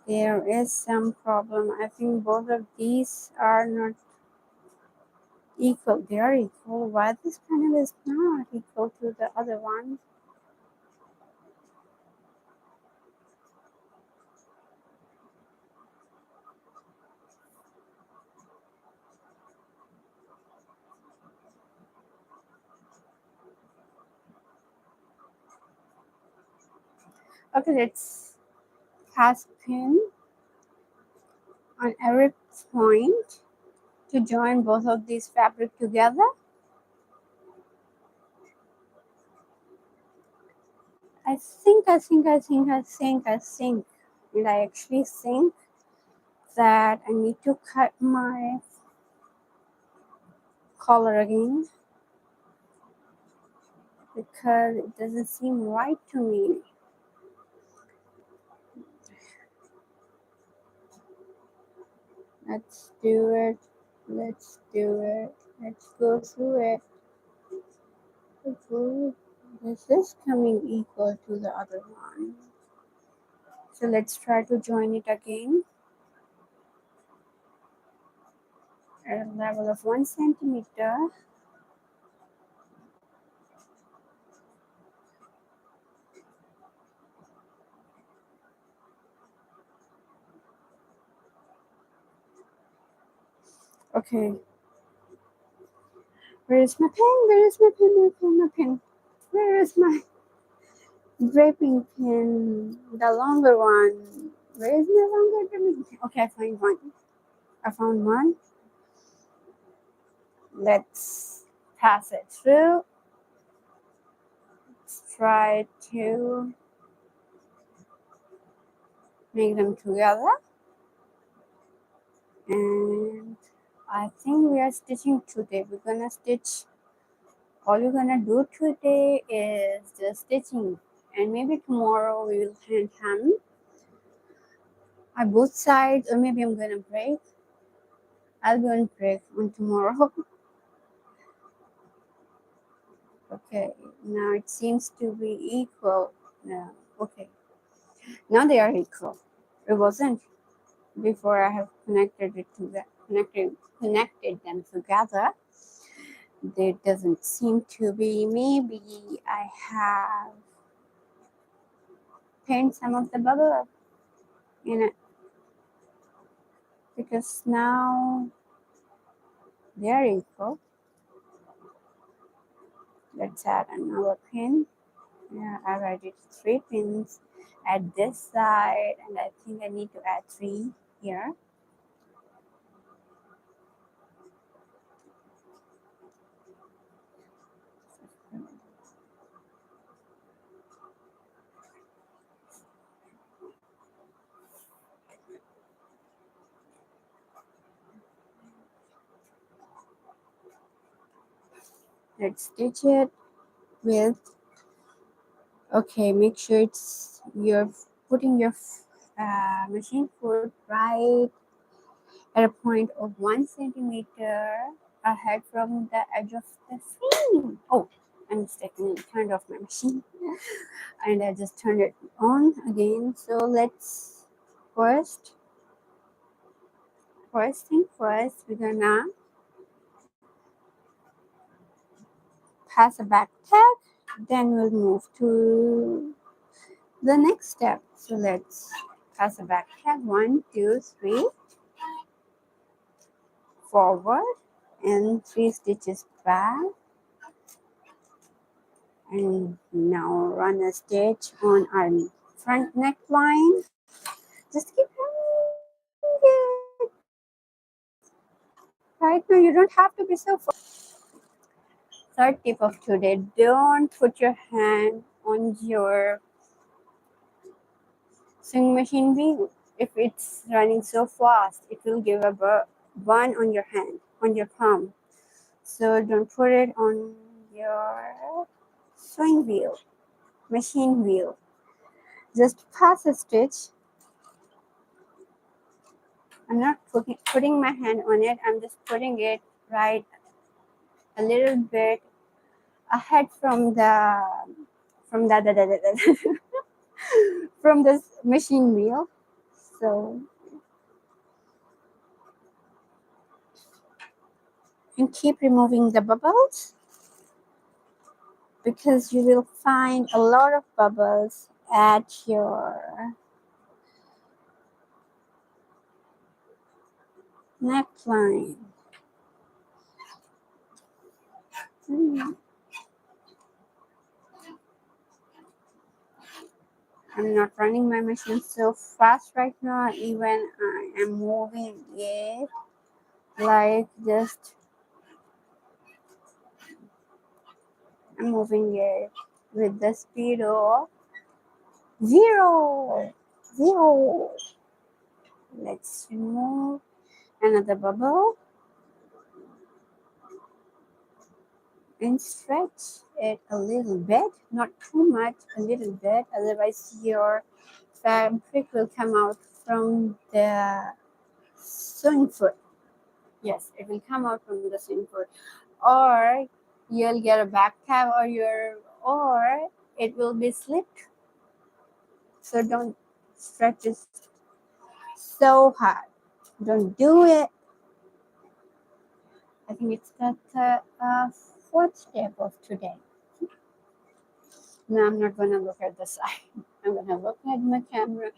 There is some problem. I think both of these are not. equal. They are equal. Why this panel is not equal to the other one? Okay, let's pass pin on every point to join both of these fabric together. I think, and I actually think that I need to cut my collar again because it doesn't seem right to me. Let's do it. Let's do it. Let's go through it. This is coming equal to the other one. So let's try to join it again at a level of 1 centimeter. Okay. Where is my pen? Where is my pen? My pen. Where is my draping pin? The longer one. Where is my longer draping pin? Okay, I find one. I found one. Let's pass it through. Let's try to make them together. And I think we are stitching today. We're gonna stitch. All we're gonna do today is just stitching, and maybe tomorrow we will hand hem on both sides, or maybe I'm gonna break. I'll go and break on tomorrow. Okay, now it seems to be equal. No, okay, now they are equal. It wasn't before I have connected it to that connected them together. There doesn't seem to be. Maybe I have paint some of the bubble in it because now they are equal. Let's add another pin. Yeah, I added 3 pins at this side, and I think I need to add 3 here. Let's stitch it with, okay, make sure it's you're putting your machine foot right at a point of 1 centimeter ahead from the edge of the seam. Oh, I'm mistakenly turned off my machine and I just turned it on again. So let's first thing first, we're gonna pass a back tag, then we'll move to the next step. So let's pass a back tag, 1, 2, 3, forward, and 3 stitches back, and now run a stitch on our front neckline. Just keep running it. Right now, you don't have to be so fast. Third tip of today: don't put your hand on your sewing machine wheel. If it's running so fast, it will give a burn on your hand, on your palm. So don't put it on your sewing wheel, machine wheel. Just pass a stitch. I'm not putting my hand on it. I'm just putting it right a little bit ahead from the from this machine wheel. So and keep removing the bubbles, because you will find a lot of bubbles at your neckline. Hmm. I'm not running my machine so fast right now, even I am moving it like just, I'm moving it with the speed of zero. Zero. Let's remove another bubble and stretch it a little bit, not too much, a little bit, otherwise your fabric will come out from the sewing foot. Yes, it will come out from the sewing foot, or you'll get a back tab, or it will be slipped. So don't stretch it so hard. Don't do it. I think it's the fourth step of today. No, I'm not gonna look at the side. I'm gonna look at my camera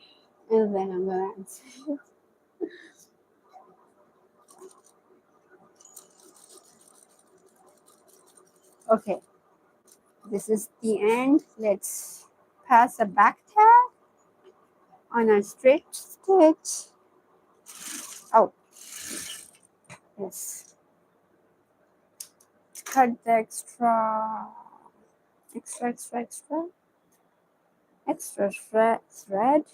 and then I'm gonna answer you. Okay, this is the end. Let's pass a back tag on a straight stitch. Oh, yes. Cut the extra thread.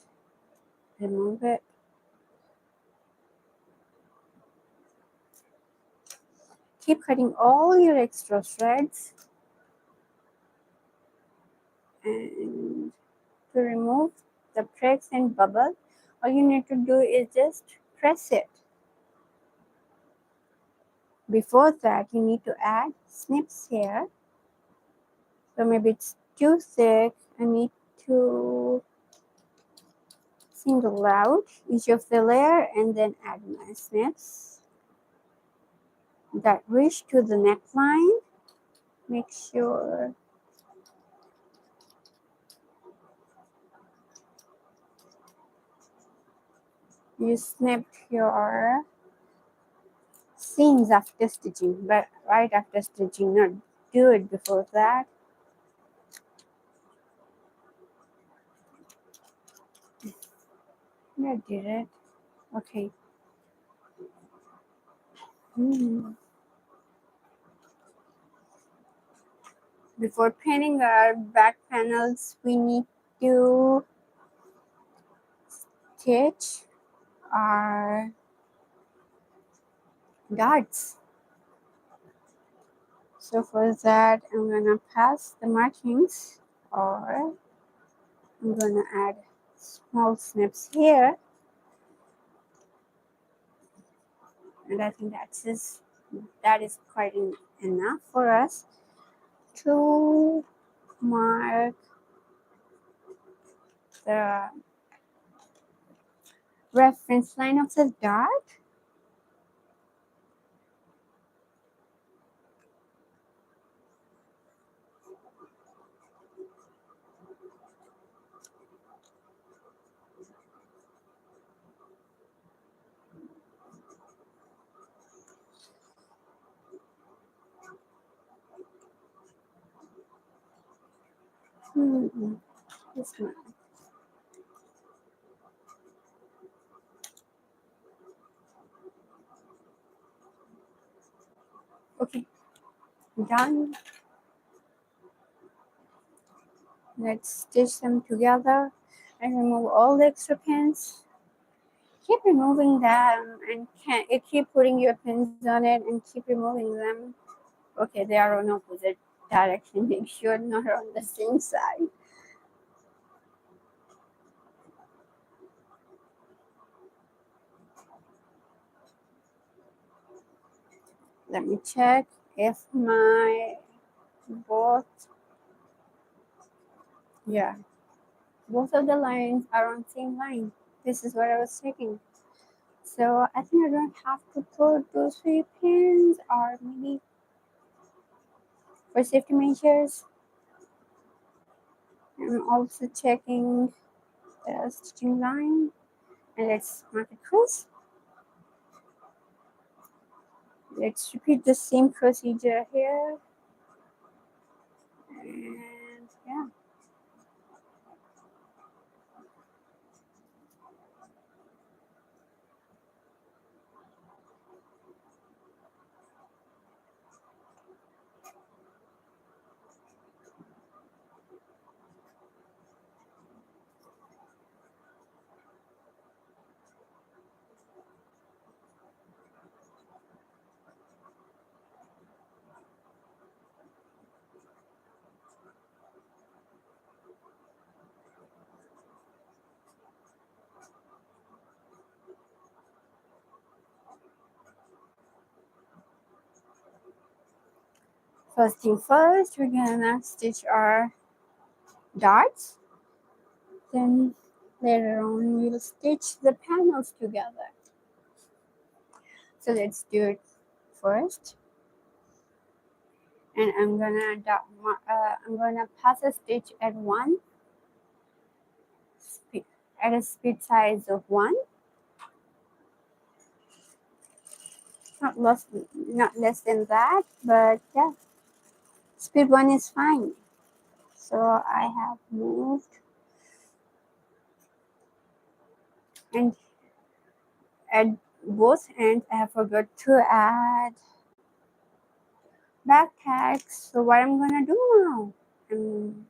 Remove it. Keep cutting all your extra threads, and to remove the pricks and bubble, all you need to do is just press it. Before that, you need to add snips here. So maybe it's too thick. I need to single out each of the layer and then add my snips that reach to the neckline. Make sure you snip your seams after stitching, but right after stitching, not do it before that. I did it. Okay. Before pinning our back panels, we need to stitch our darts. So for that, I'm gonna pass the markings, or I'm gonna add small snips here, and I think that is quite enough for us to mark the reference line of the dart. This one. Okay, done. Let's stitch them together and remove all the extra pins. Keep removing them and keep putting your pins on it and keep removing them. Okay, they are on opposite direction. Make sure not on the same side. Let me check if my both, yeah, both of the lines are on same line. This is what I was checking. So I think I don't have to put those 3 pins, or maybe for safety measures. I'm also checking the stitching line, and let's mark it cross. Let's repeat the same procedure here, and yeah. First thing first, we're gonna stitch our darts. Then later on, we'll stitch the panels together. So let's do it first. And I'm gonna pass a stitch at a speed size of 1. Not less than that, but yeah, speed 1 is fine. So I have moved, and at both ends I have forgot to add back tags. So what I'm gonna do now? I'm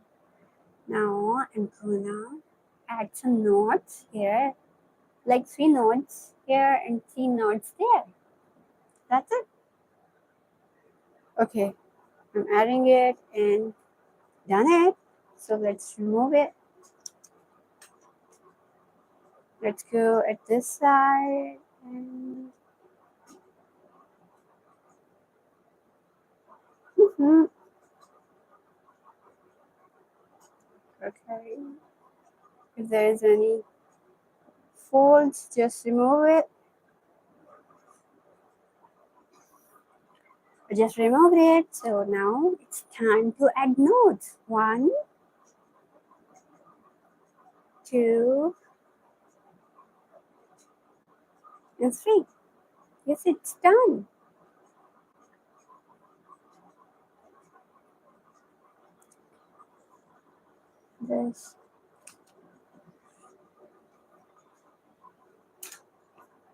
gonna add some knots here, like 3 knots here and 3 knots there. That's it. Okay, I'm adding it and done it. So let's remove it. Let's go at this side and okay. If there is any folds, just remove it. I just removed it. So now it's time to add knots. 1, 2, and 3. Yes, it's done. This.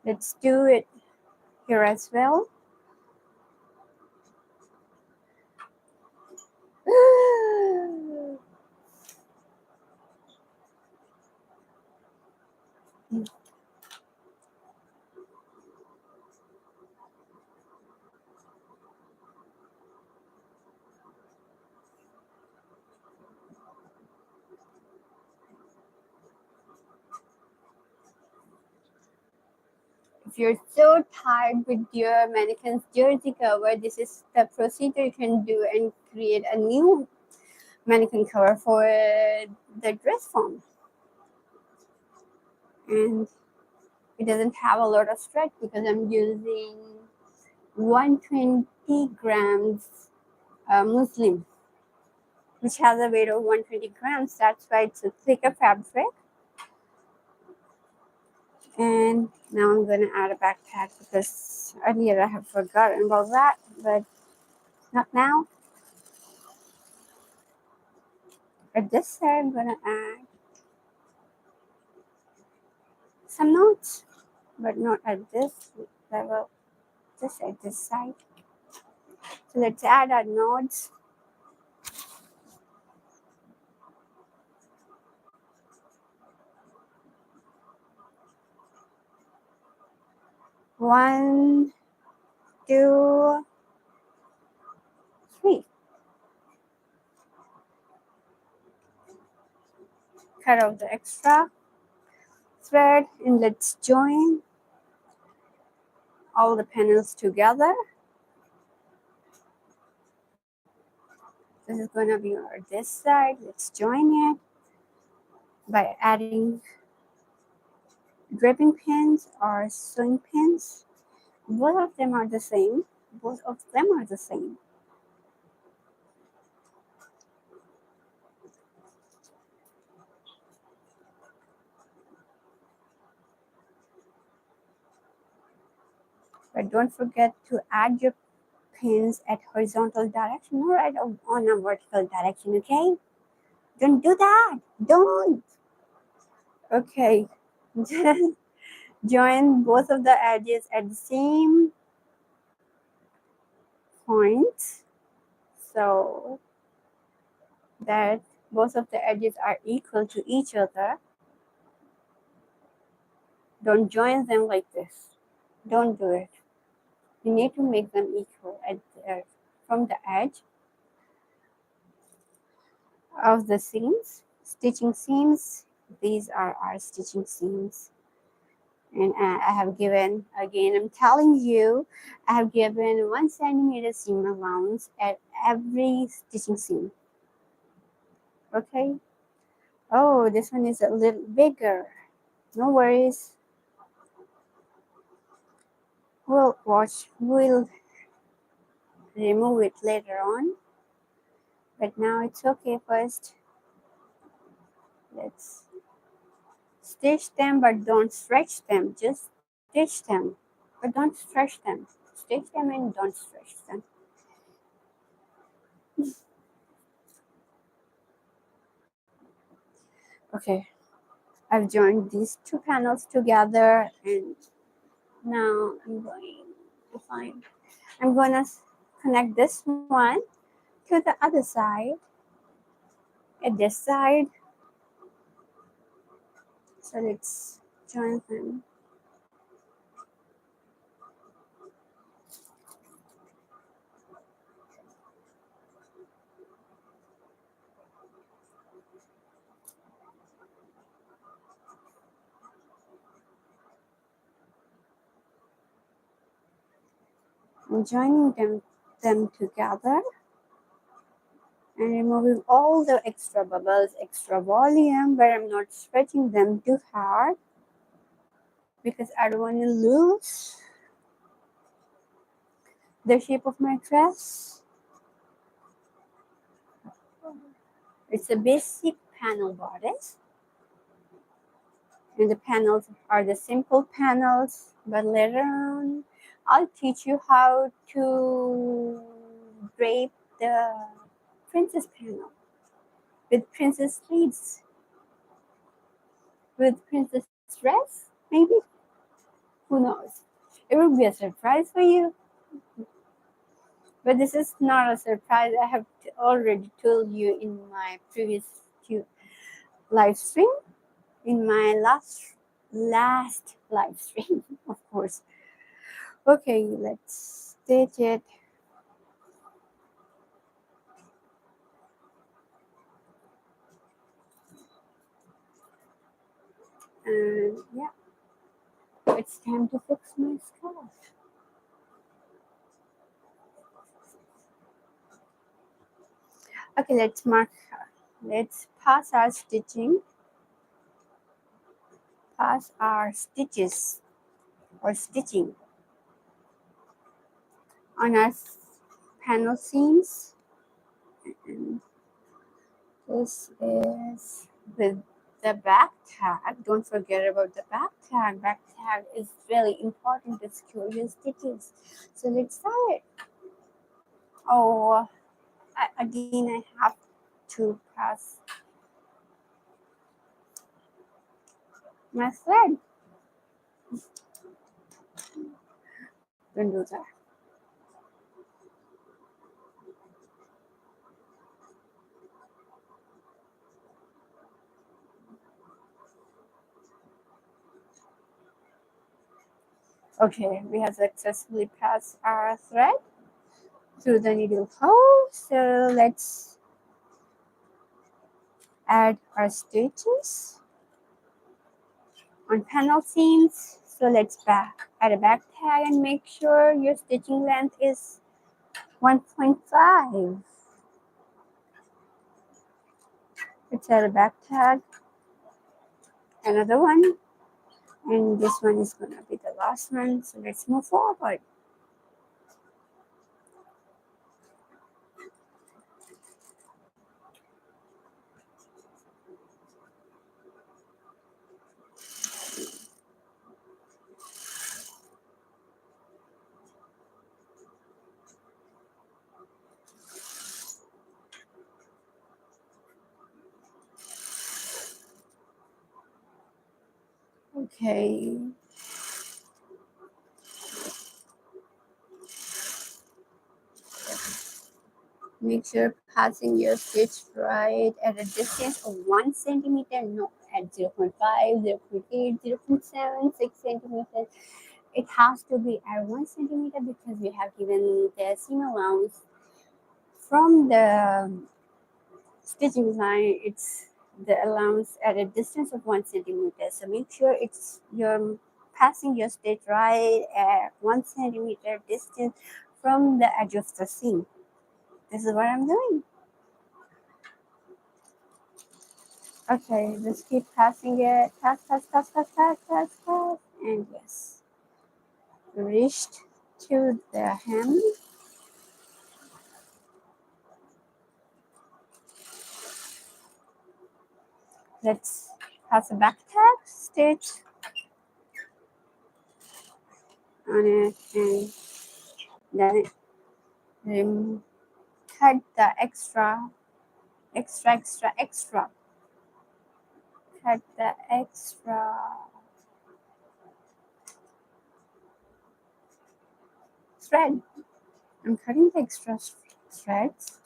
Let's do it here as well. If you're so tired with your mannequin's jersey cover, this is the procedure you can do and create a new mannequin cover for the dress form. And it doesn't have a lot of stretch because I'm using 120 grams muslin, which has a weight of 120 grams. That's why it's a thicker fabric. And now I'm going to add a backpack because earlier I have forgotten about that, but not now. At this side, I'm going to add some knots, but not at this level, just at this side. So let's add our knots. One, 2, 3. Cut off the extra thread and let's join all the panels together. This is going to be our this side. Let's join it by adding draping pins or sewing pins. Both of them are the same. Both of them are the same. But don't forget to add your pins at horizontal direction or on a vertical direction, okay? Don't do that. Don't. Okay. Just join both of the edges at the same point so that both of the edges are equal to each other. Don't join them like this. Don't do it. You need to make them equal from the edge of the seams. Stitching seams. These are our stitching seams. And I have given, again, I'm telling you, I have given 1 centimeter seam allowance at every stitching seam. Okay. Oh, this one is a little bigger. No worries. We'll remove it later on. But now it's okay. First, let's stitch them, but don't stretch them. Just stitch them, but don't stretch them. Stitch them and don't stretch them. Okay, I've joined these two panels together, and now I'm gonna connect this one to the other side. At this side, so let's join them. I'm joining them together and removing all the extra bubbles, extra volume, but I'm not stretching them too hard because I don't want to lose the shape of my dress. It's a basic panel bodice, and the panels are the simple panels, but later on I'll teach you how to drape the princess panel with princess sleeves, with princess dress, maybe. Who knows? It will be a surprise for you. But this is not a surprise. I have already told you in my previous live stream, in my last live stream, of course. Okay, let's stitch it. And yeah, it's time to fix my scarf. Okay, let's mark her. Let's pass our stitching. Pass our stitches or stitching on our panel seams. And this is with the back tag. Don't forget about the back tag. Back tag is really important to secure your stitches. So let's start. Oh, again, I have to pass my thread. Don't do that. Okay, we have successfully passed our thread through the needle hole. So let's add our stitches on panel seams. So let's add a back tag and make sure your stitching length is 1.5. Let's add a back tag. Another one. And this one is gonna be the last one. So let's move forward. Okay. Make sure passing your stitch right at a distance of 1 centimeter, not at 0.5, 0.8, 0.7, 6 centimeters. It has to be at 1 centimeter because we have given the seam allowance from the stitching design. It's the allowance at a distance of 1 centimeter. So make sure you're passing your stitch right at 1 centimeter distance from the edge of the seam. This is what I'm doing. Okay, just keep passing it. Pass, pass, pass, pass, pass, pass, pass. And yes, reached to the hem. Let's pass a back tag stitch on it and then cut the extra. Cut the extra thread. I'm cutting the extra threads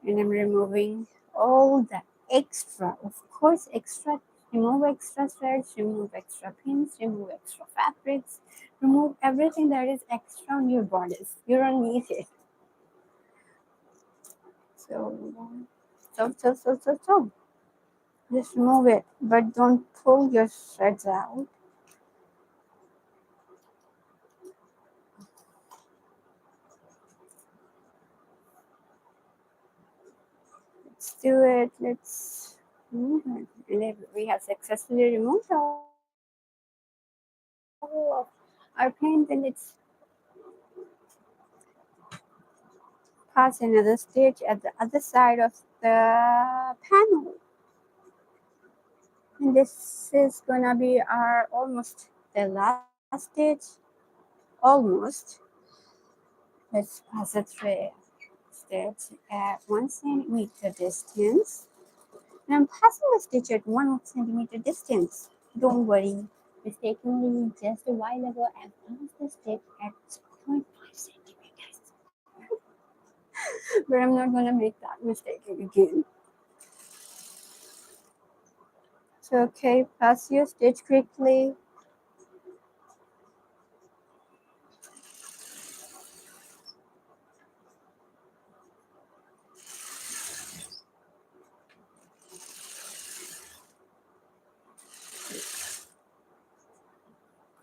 and I'm removing all the extra. Of course, extra. Remove extra threads, remove extra pins, remove extra fabrics, remove everything that is extra on your bodice. You don't need it. So. Just remove it, but don't pull your threads out. Let's do it. Let's remove it. And we have successfully removed all of our paint, then let's pass another stitch at the other side of the panel. And this is gonna be our almost the last stitch. Almost. Let's pass a thread stitch at 1 centimeter distance. And I'm passing the stitch at 1 centimeter distance. Don't worry. Mistakenly, just a while ago, I passed the stitch at 0.5 centimeters. But I'm not gonna make that mistake again. So okay, pass your stitch quickly.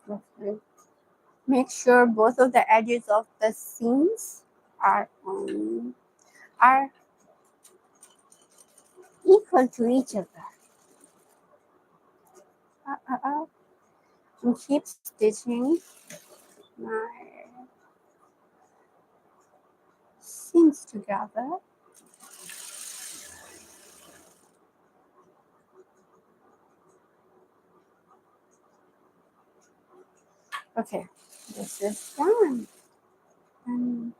Okay. Make sure both of the edges of the seams are equal to each other. And keep stitching my seams together. Okay, this is done. And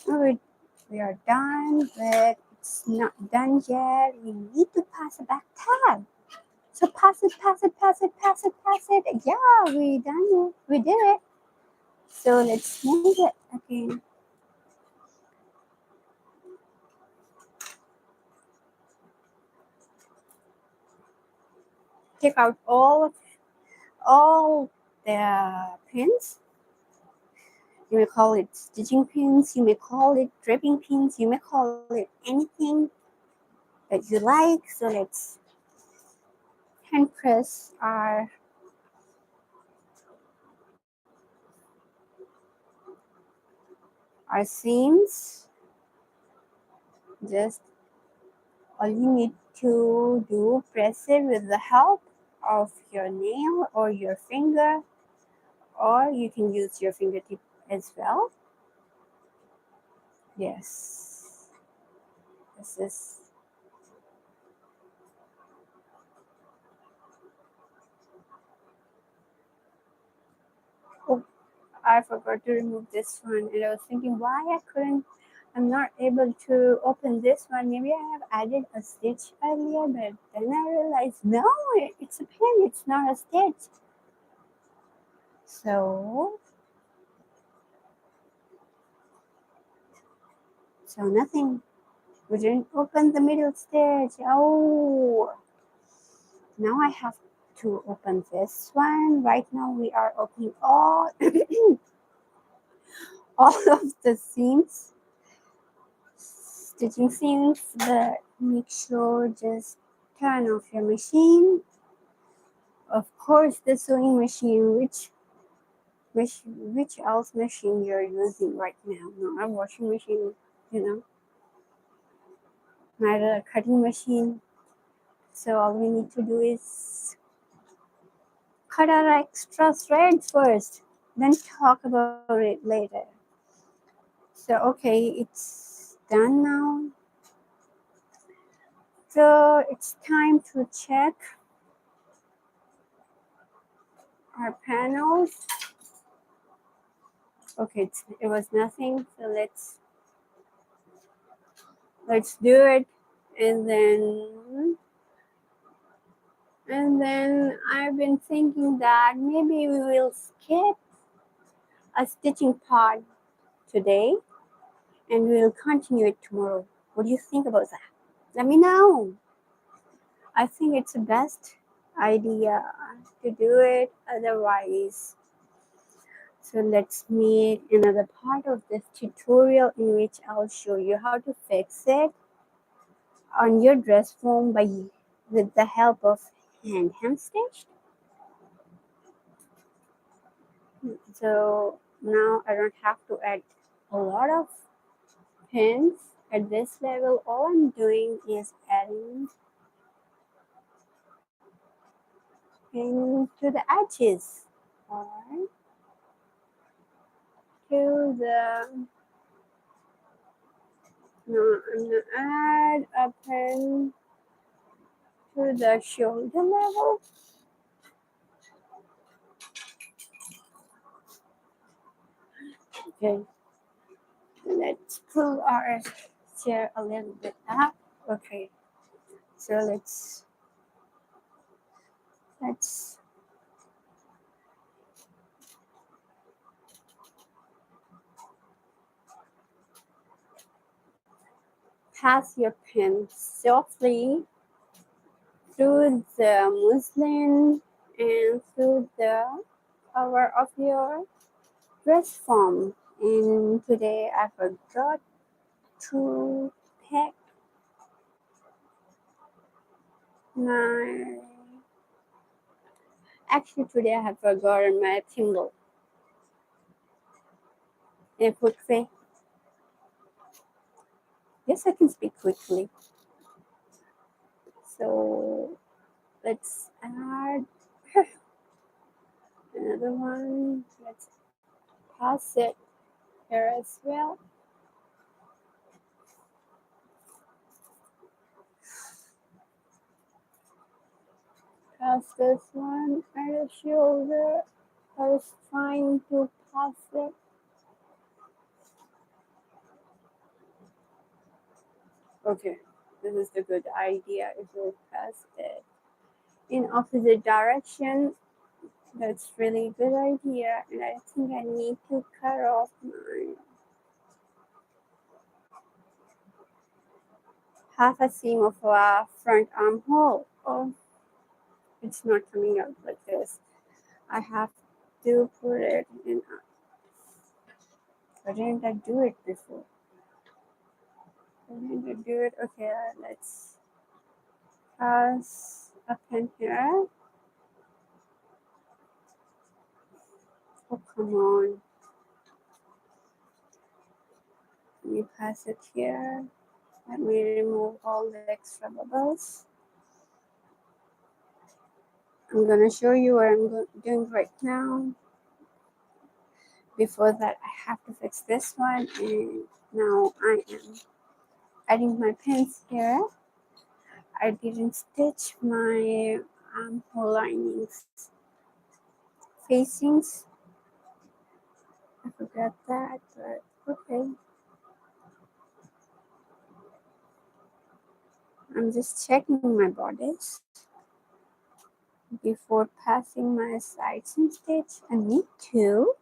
we are done, but it's not done yet. We need to pass a back tag. So pass it, pass it, pass it, pass it, pass it. Yeah, we done it. We did it. So let's move it again. Take out all the pins. You may call it stitching pins, you may call it draping pins, you may call it anything that you like. So let's hand press our seams. Just all you need to do, press it with the help of your nail or your finger, or you can use your fingertip as well. Yes, this is. Oh, I forgot to remove this one, and I was thinking why I couldn't. I'm not able to open this one. Maybe I have added a stitch earlier, but then I realized no, it's a pin. It's not a stitch. So nothing. We didn't open the middle stitch. Oh, now I have to open this one. Right now we are opening all all of the seams, stitching seams, but make sure just turn off your machine. Of course, the sewing machine, which else machine you're using right now? Not a washing machine, you know, not a cutting machine. So all we need to do is cut our extra threads first, then talk about it later. So okay, it's done now. So it's time to check our panels. Okay, it was nothing, so let's do it, and then I've been thinking that maybe we will skip a stitching part today and we'll continue it tomorrow. What do you think about that? Let me know. I think it's the best idea to do it otherwise. So let's meet another part of this tutorial in which I'll show you how to fix it on your dress form with the help of hand stitched. So now I don't have to add a lot of pins at this level. All I'm doing is adding pin to the edges or to the. No, I'm gonna add a pin to the shoulder level. Okay, let's pull our chair a little bit up. Okay, so let's pass your pin softly through the muslin and through the cover of your dress form. And today I forgot to pack my. Actually, today I have forgotten my thimble in a quick way. Yes, I can speak quickly. So let's add another one. Let's pass it here as well. Pass this one at the shoulder. I was trying to pass it. Okay, this is the good idea. If we pass it in opposite direction, that's really a good idea. And I think I need to cut off my half a seam of a front armhole. Oh, it's not coming out like this. I have to put it in. Why didn't I do it before? Why didn't I do it? Okay, let's pass a pen here. Oh, come on. Let me pass it here. Let me remove all the extra bubbles. I'm gonna show you what I'm doing right now. Before that, I have to fix this one, and now I am adding my pins here. I didn't stitch my armhole linings facings. I forgot that, but okay. I'm just checking my bodice before passing my side seam stitch. I need to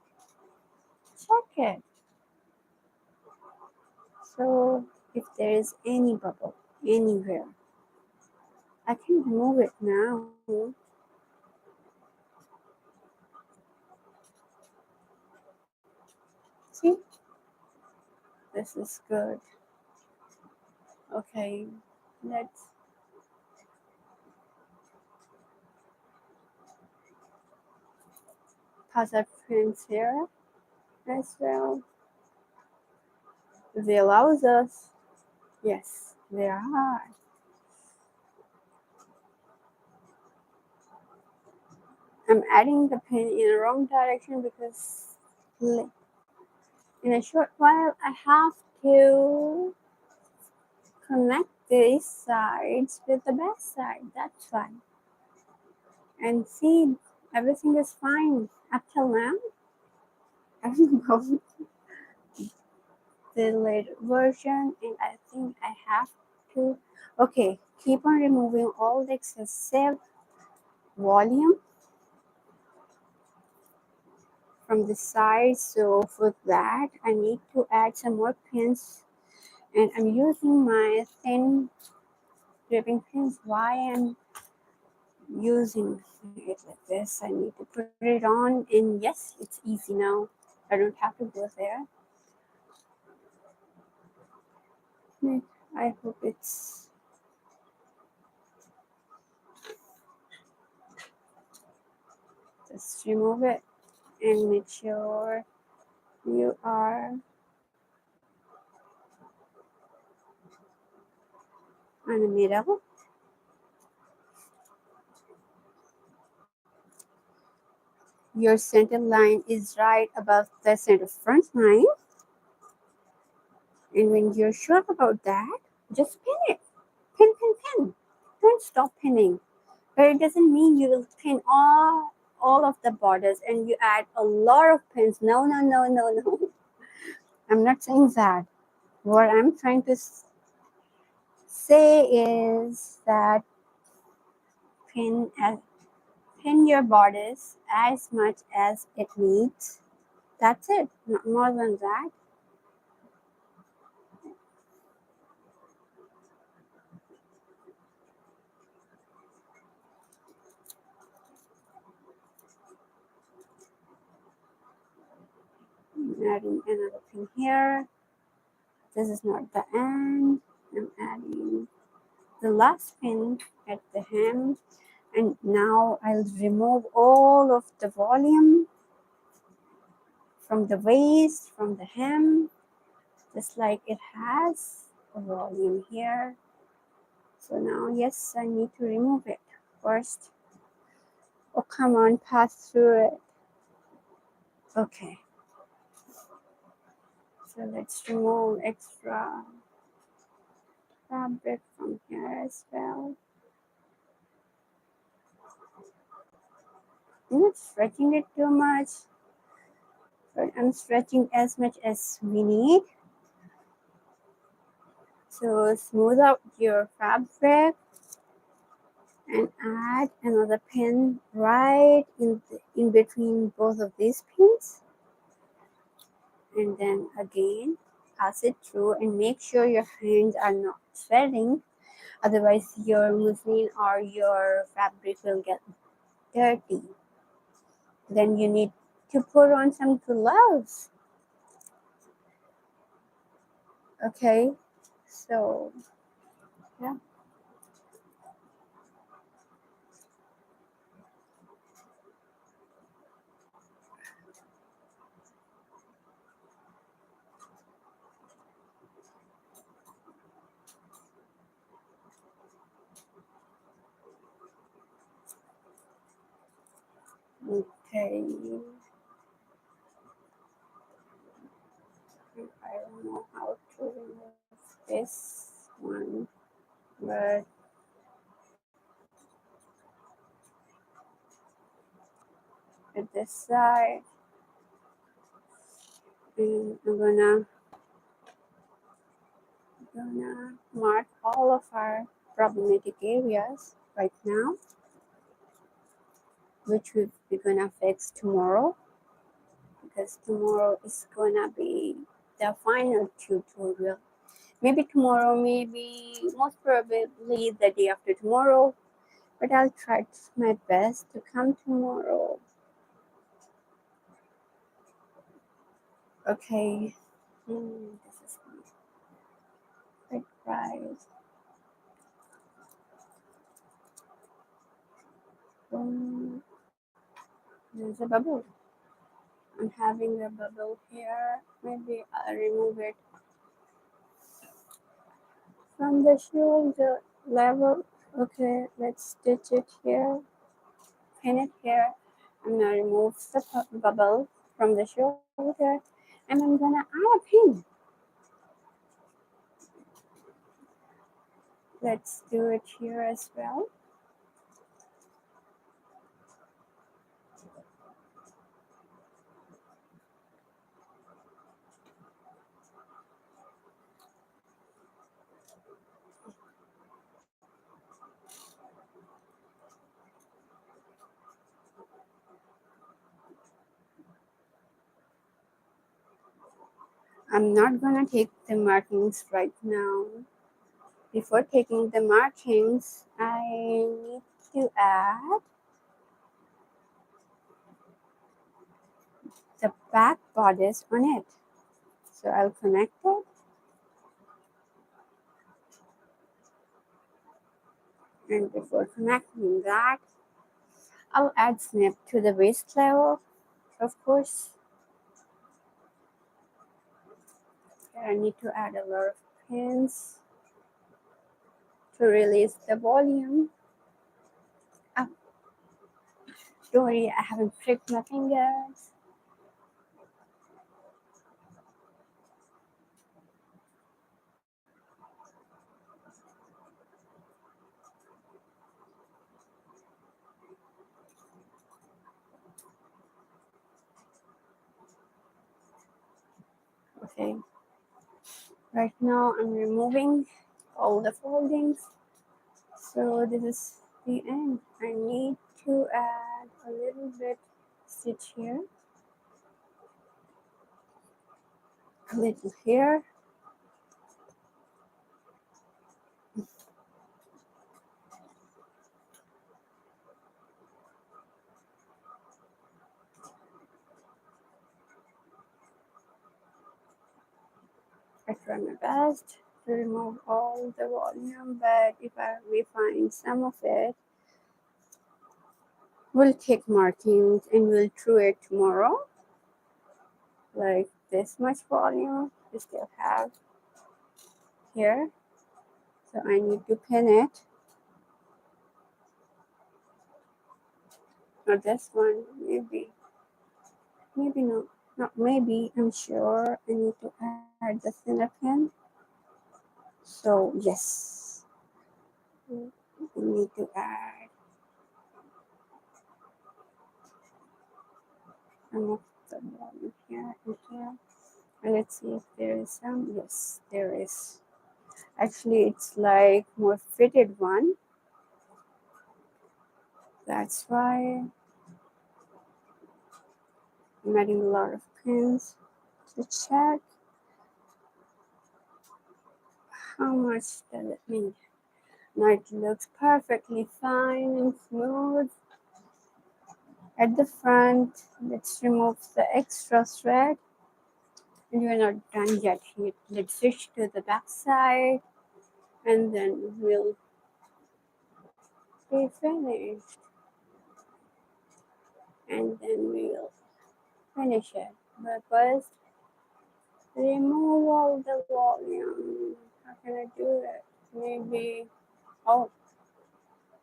check it. So if there is any bubble anywhere, I can remove it now. See, this is good. Okay, let's pass our prints here as well. They allows us. Yes, they are. I'm adding the pin in the wrong direction because in a short while I have to connect these sides with the back side. That's why. And see, everything is fine up till now. I don't know the later version, and I think I have to. Okay, keep on removing all the excessive volume from the sides. So for that, I need to add some more pins, and I'm using my thin draping pins. Why I'm using it like this? I need to put it on, and yes, it's easy now. I don't have to go there. I hope it's just remove it and make sure you are on the middle. Your center line is right above the center front line. And when you're sure about that, just pin it. Pin, pin, pin. Don't stop pinning. But it doesn't mean you will pin all of the borders and you add a lot of pins. No, no, no, no, no. I'm not saying that. What I'm trying to say is that pin your bodice as much as it needs. That's it. Not more than that. I'm adding another pin here. This is not the end. I'm adding the last pin at the hem, and now I'll remove all of the volume from the waist, from the hem, just like it has a volume here. So now, yes, I need to remove it first. Oh, come on, pass through it. Okay. So let's remove extra fabric from here as well. I'm not stretching it too much, but I'm stretching as much as we need. So smooth out your fabric and add another pin right in between both of these pins. And then again, pass it through and make sure your hands are not sweating. Otherwise, your muslin or your fabric will get dirty. Then you need to put on some gloves. Okay, so yeah. Okay. I don't know how to remove this one, but at this side, and I'm gonna mark all of our problematic areas right now, which we're gonna fix tomorrow, because tomorrow is gonna be the final tutorial. Maybe tomorrow, maybe most probably the day after tomorrow, but I'll try my best to come tomorrow. Okay. This is quite right. There's a bubble. I'm having a bubble here. Maybe I'll remove it from the shoulder level. Okay, let's stitch it here. Pin it here. I'm gonna remove the bubble from the shoulder, and I'm gonna add a pin. Let's do it here as well. I'm not gonna take the markings right now. Before taking the markings, I need to add the back bodice on it. So I'll connect it. And before connecting that, I'll add snip to the waist level, of course. I need to add a lot of pins to release the volume. Oh, don't worry, I haven't pricked my fingers. Okay, right now I'm removing all the foldings. So this is the end. I need to add a little bit stitch here, a little here. I try my best to remove all the volume, but if we find some of it, we'll take markings and we'll through it tomorrow. Like this much volume we still have here. So I need to pin it. Or this one, maybe. Maybe not. Not maybe, I'm sure I need to add the thinner pin. So yes. We need to add some of the volume here and here. And let's see if there is some. Yes, there is. Actually, it's like more fitted one. That's why I'm adding a lot of pins to check how much does it need. Now it looks perfectly fine and smooth. At the front, let's remove the extra thread. And we're not done yet. Let's switch to the back side and then we'll be finished. And then we'll finish it. But first, remove all the volume. How can I do it? Maybe, oh,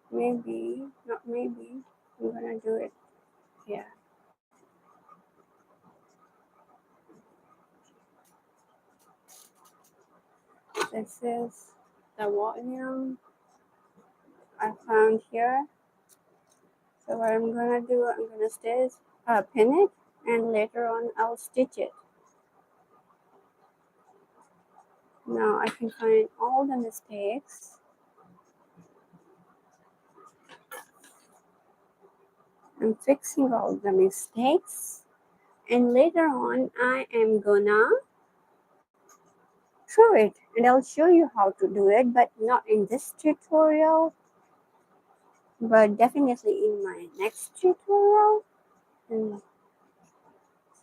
maybe, not maybe, I'm gonna do it here. This is the volume I found here. So what I'm gonna do, I'm gonna pin it, and later on I'll stitch it. Now I can find all the mistakes. I'm fixing all the mistakes, and later on I am gonna show it, and I'll show you how to do it, but not in this tutorial, but definitely in my next tutorial. And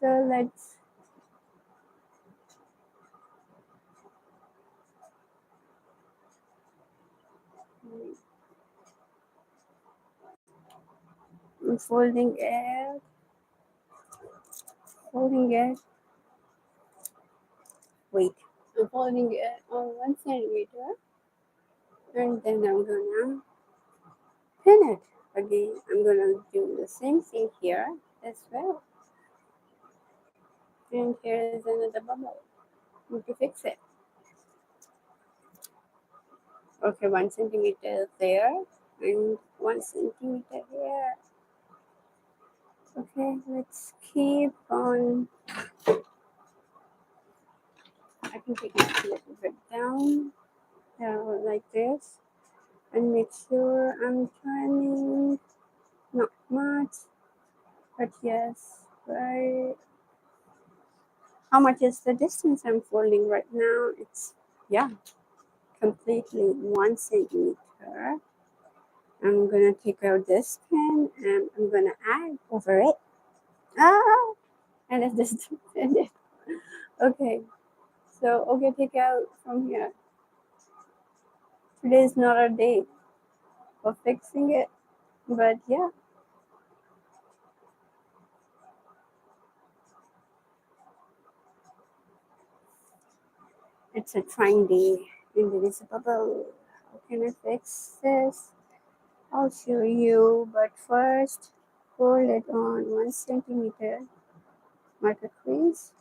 so let's I'm folding it, wait, I'm folding it on 1 centimeter, and then I'm gonna pin it again. I'm gonna do the same thing here as well, and here is another bubble. Need to fix it. Okay, 1 centimeter there and 1 centimeter here. Okay, let's keep on. I can take it a little bit down, like this, and make sure I'm turning, not much, but yes, right. How much is the distance I'm folding right now? It's, yeah, completely 1 centimeter. I'm gonna take out this pin and I'm gonna add over it. Ah, and it's just ended. Okay, so okay, take out from here. Today is not a day for fixing it, but yeah, it's a trying day. And there is a bubble. How can I fix this? I'll show you, but first fold it on 1 centimeter. Mark a crease.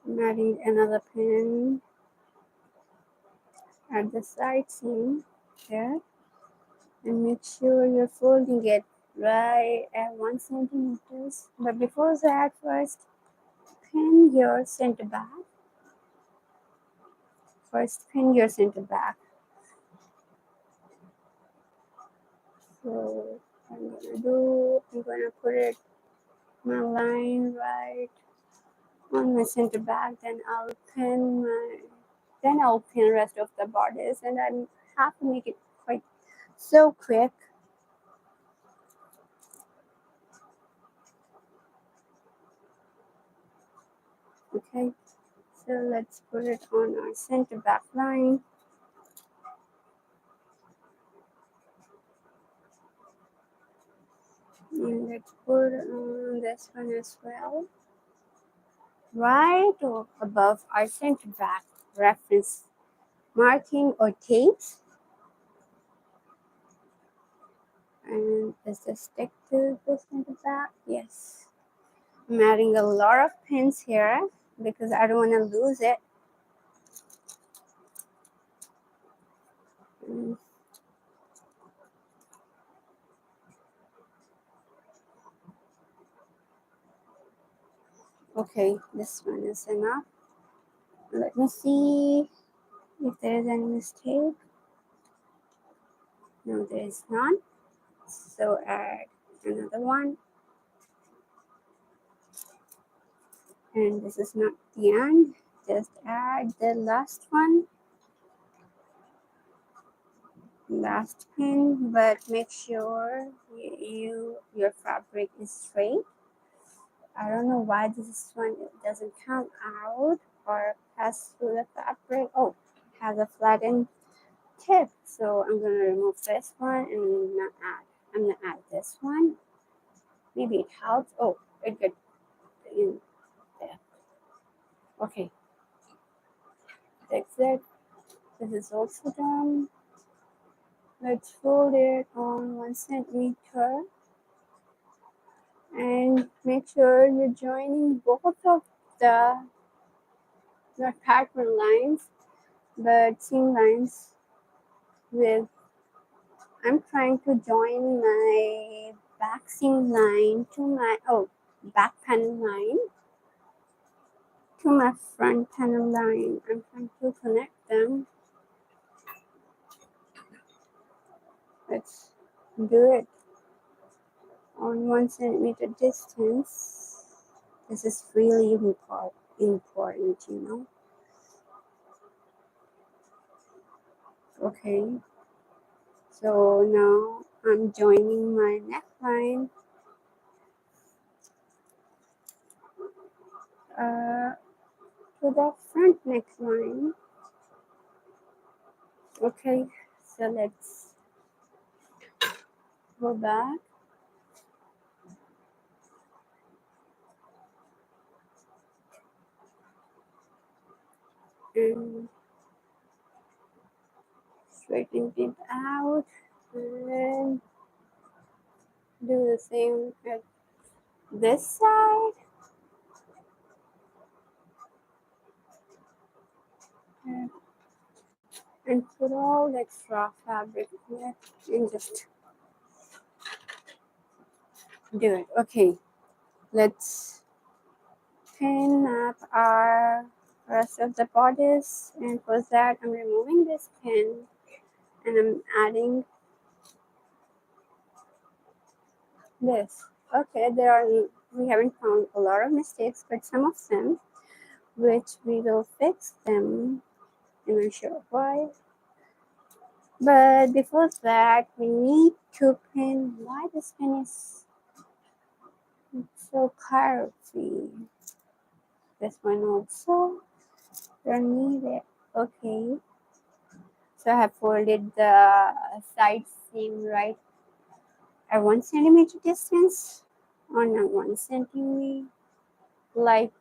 I'm adding another pin at the side seam here, and make sure you're folding it right at 1 centimeters. But before that, first pin your center back. First pin your center back. So I'm gonna put it my line right on my center back, then I'll pin rest of the bodice, and I have to make it quite so quick. Okay, so let's put it on our center back line. And let's put on this one as well. Right above our center back reference marking or tapes. And does this stick to the center back? Yes. I'm adding a lot of pins here because I don't want to lose it. Okay, this one is enough. Let me see if there is any mistake. No, there is none. So add another one. And this is not the end. Just add the last one. Last pin, but make sure your fabric is straight. I don't know why this one doesn't come out or pass through the fabric. Oh, it has a flattened tip. So I'm gonna remove this one and not add. I'm gonna add this one. Maybe it helps. Oh, it got in there. Okay, that's it. This is also done. Let's fold it on 1 centimeter and make sure you're joining both of the your pattern lines, but seam lines with. I'm trying to join my back seam line to my back panel line to my front panel line. I'm trying to connect them. Let's do it on 1 centimeter distance. This is really important, you know. Okay, so now I'm joining my neckline to the front neckline. Okay, so let's go back and straighten it out and do the same at this side. And put all the extra fabric here and just do it. Okay, let's pin up our rest of the bodice, and for that I'm removing this pin and I'm adding this. Okay, we haven't found a lot of mistakes, but some of them which we will fix them in a short while. But before that, we need to pin. Why this pin is so curvy? This one also don't need it. Okay, so I have folded the side seam right at 1 centimeter distance on a 1 centimeter, like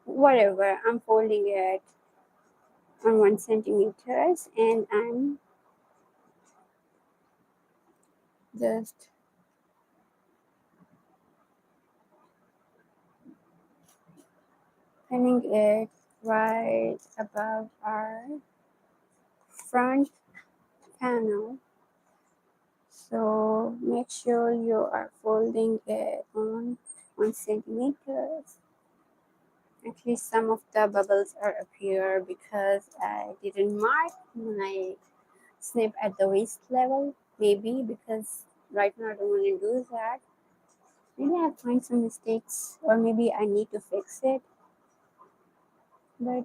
whatever. I'm folding it on 1 centimeter, and I'm just pinning it right above our front panel. So make sure you are folding it on 1 centimeter. At least some of the bubbles are up here because I didn't mark my snip at the waist level. Maybe because right now I don't want to do that. Maybe I find some mistakes, or maybe I need to fix it. But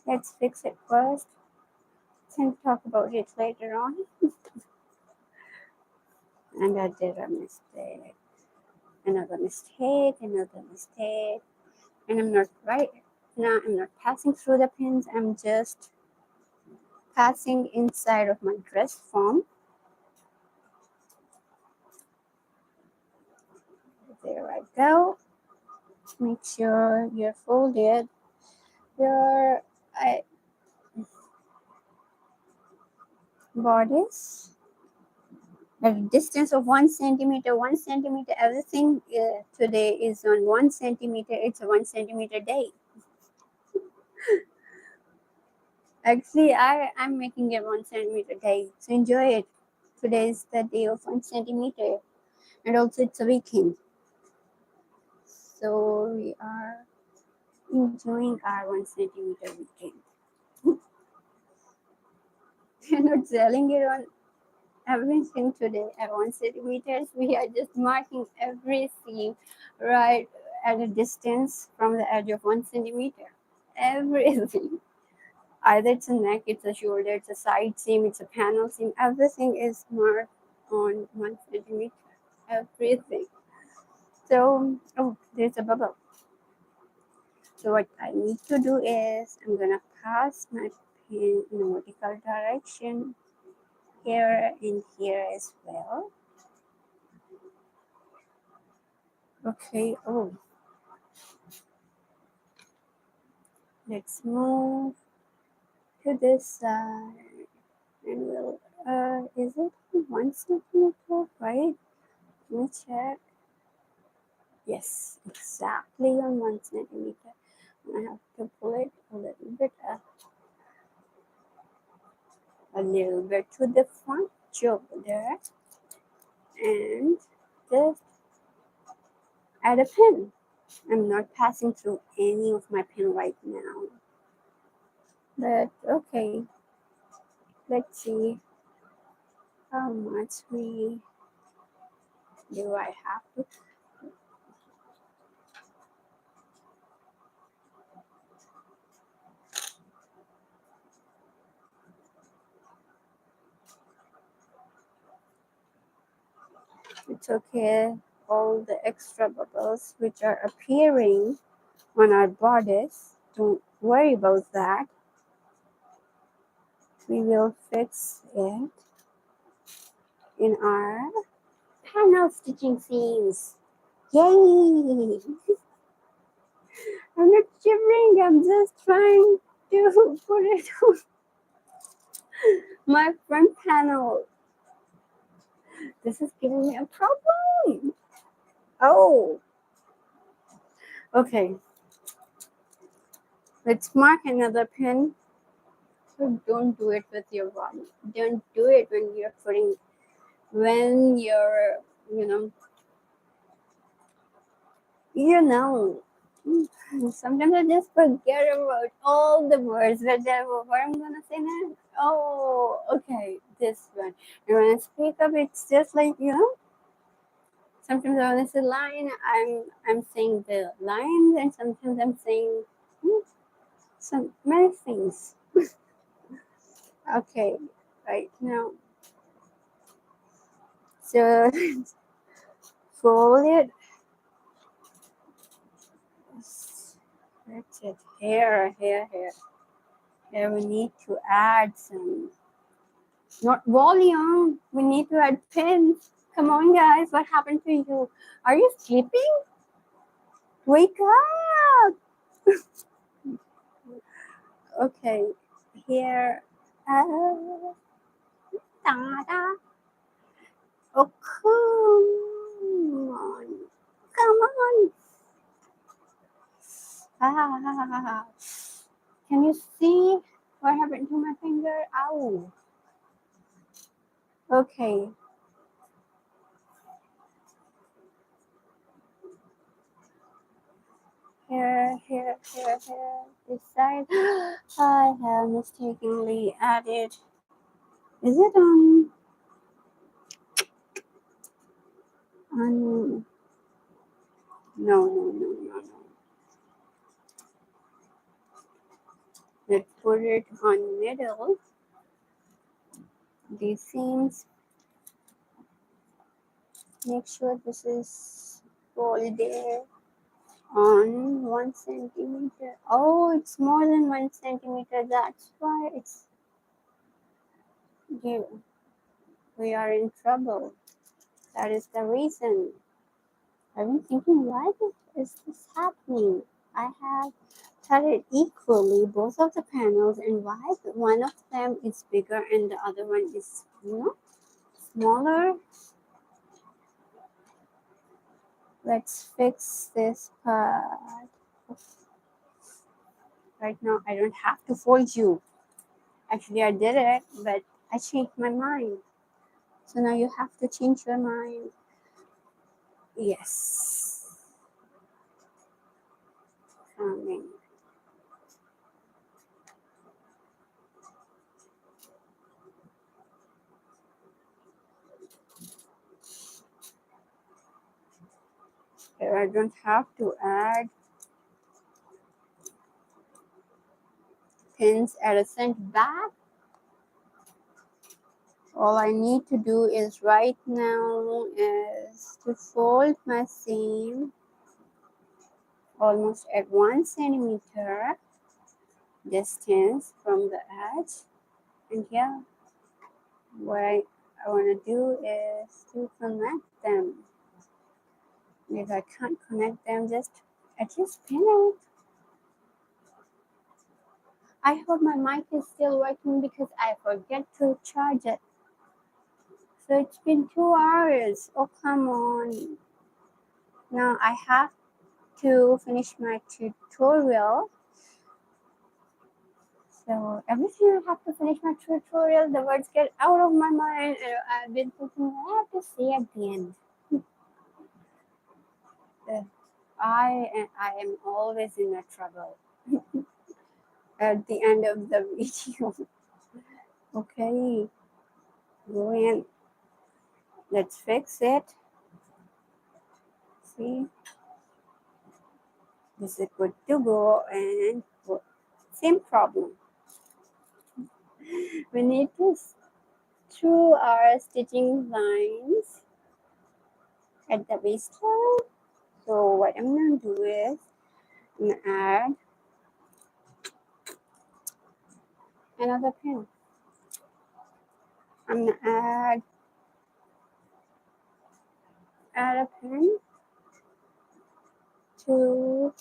let's fix it first and talk about it later on. And I did a mistake. Another mistake, and I'm not right now. I'm not passing through the pins. I'm just passing inside of my dress form. There I go. Make sure you're folded. Your bodice at a distance of 1 centimeter. 1 centimeter. Everything today is on 1 centimeter. It's a 1 centimeter day. Actually, I'm making it 1 centimeter day. So enjoy it. Today is the day of 1 centimeter, and also it's a weekend. So we are enjoying our 1 centimeter weekend. We're not selling it on everything today at 1 centimeter. We are just marking every seam right at a distance from the edge of 1 centimeter. Everything. Either it's a neck, it's a shoulder, it's a side seam, it's a panel seam. Everything is marked on 1 centimeter. Everything. So, oh, there's a bubble. So what I need to do is I'm gonna pass my pin in a vertical direction here and here as well. Okay, oh, let's move to this side and we'll, is it 1 centimeter, right? Let me check. Yes, exactly on 1 centimeter. I have to pull it a little bit up, a little bit to the front shoulder, and just add a pin. I'm not passing through any of my pin right now, but okay, let's see how much we do I have to. It's okay, all the extra bubbles which are appearing on our bodice, don't worry about that. We will fix it in our panel stitching seams. Yay! I'm not shivering, I'm just trying to put it on my front panel. This is giving me a problem. Oh, okay. Let's mark another pin. So don't do it with your body. Don't do it when you're putting, when you're, you know, you know. Sometimes I just forget about all the words that what I'm gonna say next. Oh, okay, this one. And when I speak up, it's just like, you know. Sometimes when I say line, I'm saying the lines, and sometimes I'm saying some many things. Okay, right now. So fold it. That's it. Here. Here we need to add some, not volume. We need to add pins. Come on, guys. What happened to you? Are you sleeping? Wake up. Okay. Here. Da. Oh, come on. Come on. Ah. Can you see what happened to my finger? Ow. Okay. Here. This side. I have mistakenly added. Is it on? No. Let's put it on middle. These seams. Make sure this is folded on 1 centimeter. Oh, it's more than 1 centimeter. That's why it's here. We are in trouble. That is the reason. I've been thinking, why is this happening? I have cut it equally, both of the panels, and why one of them is bigger and the other one is, smaller. Let's fix this part. Right now, I don't have to fold you. Actually, I did it, but I changed my mind. So now you have to change your mind. Yes. Coming. Here I don't have to add pins at a center back. All I need to do is right now is to fold my seam almost at 1 centimeter distance from the edge. And yeah, what I want to do is to connect them. If I can't connect them, just at least pin it. I hope my mic is still working because I forget to charge it. So it's been 2 hours. Oh, come on. Now I have to finish my tutorial. So every time I have to finish my tutorial, the words get out of my mind. And I've been thinking, what I have to say at the end. I am always in a trouble at the end of the video. Okay, go in. Let's fix it. See, this is good to go, and same problem. We need to through our stitching lines at the waistline. So what I'm gonna do is I'm gonna add another pin. I'm gonna add a pin to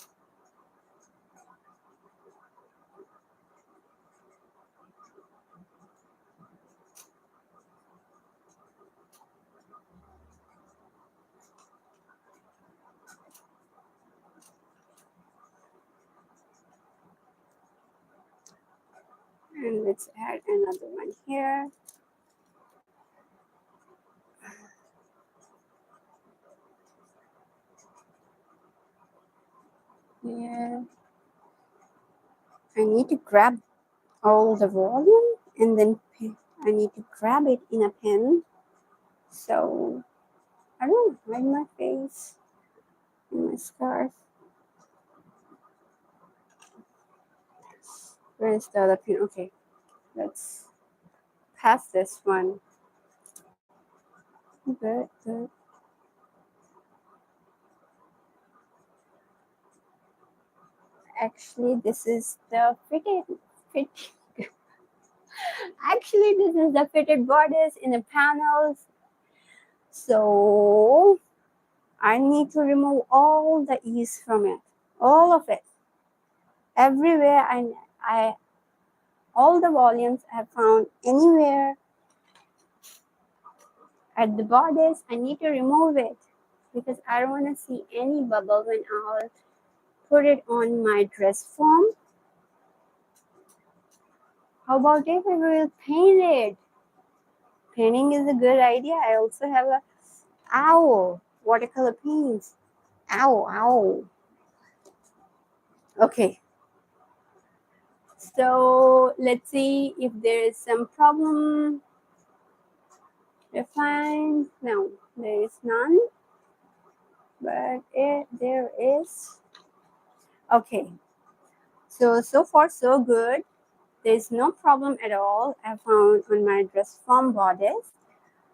and let's add another one here. Here. I need to grab all the volume and then I need to grab it in a pen. So I don't hide my face in my scarf. Where's the other pin? Okay, let's pass this one. Good, good. Actually, this is the fit. Actually, this is the fitted bodice in the panels. So I need to remove all the ease from it, all of it, everywhere. I all the volumes I found anywhere at the bodice. I need to remove it because I don't want to see any bubble when I'll put it on my dress form. How about if I will paint it? Painting is a good idea. I also have a watercolor paints. Ow. Okay. So let's see if there is some problem. Define. No, there is none. But there is. Okay. So far so good. There is no problem at all I found on my dress form bodice.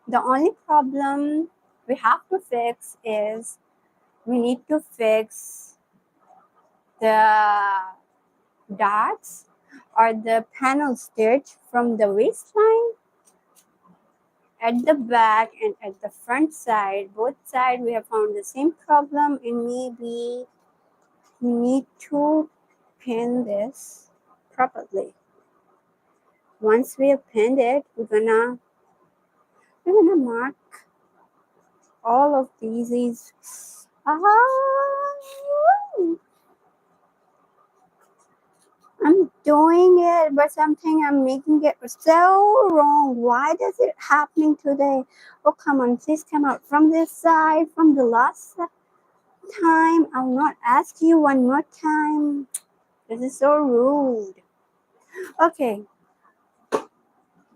The only problem we have to fix is we need to fix the dots or the panel stitch from the waistline at the back and at the front side. Both sides we have found the same problem, and maybe we need to pin this properly. Once we have pinned it, we're gonna mark all of these. I'm doing it, but something I'm making it so wrong. Why does it happening today? Oh, come on, please come out from this side, from the last time. I'll not ask you one more time. This is so rude. Okay.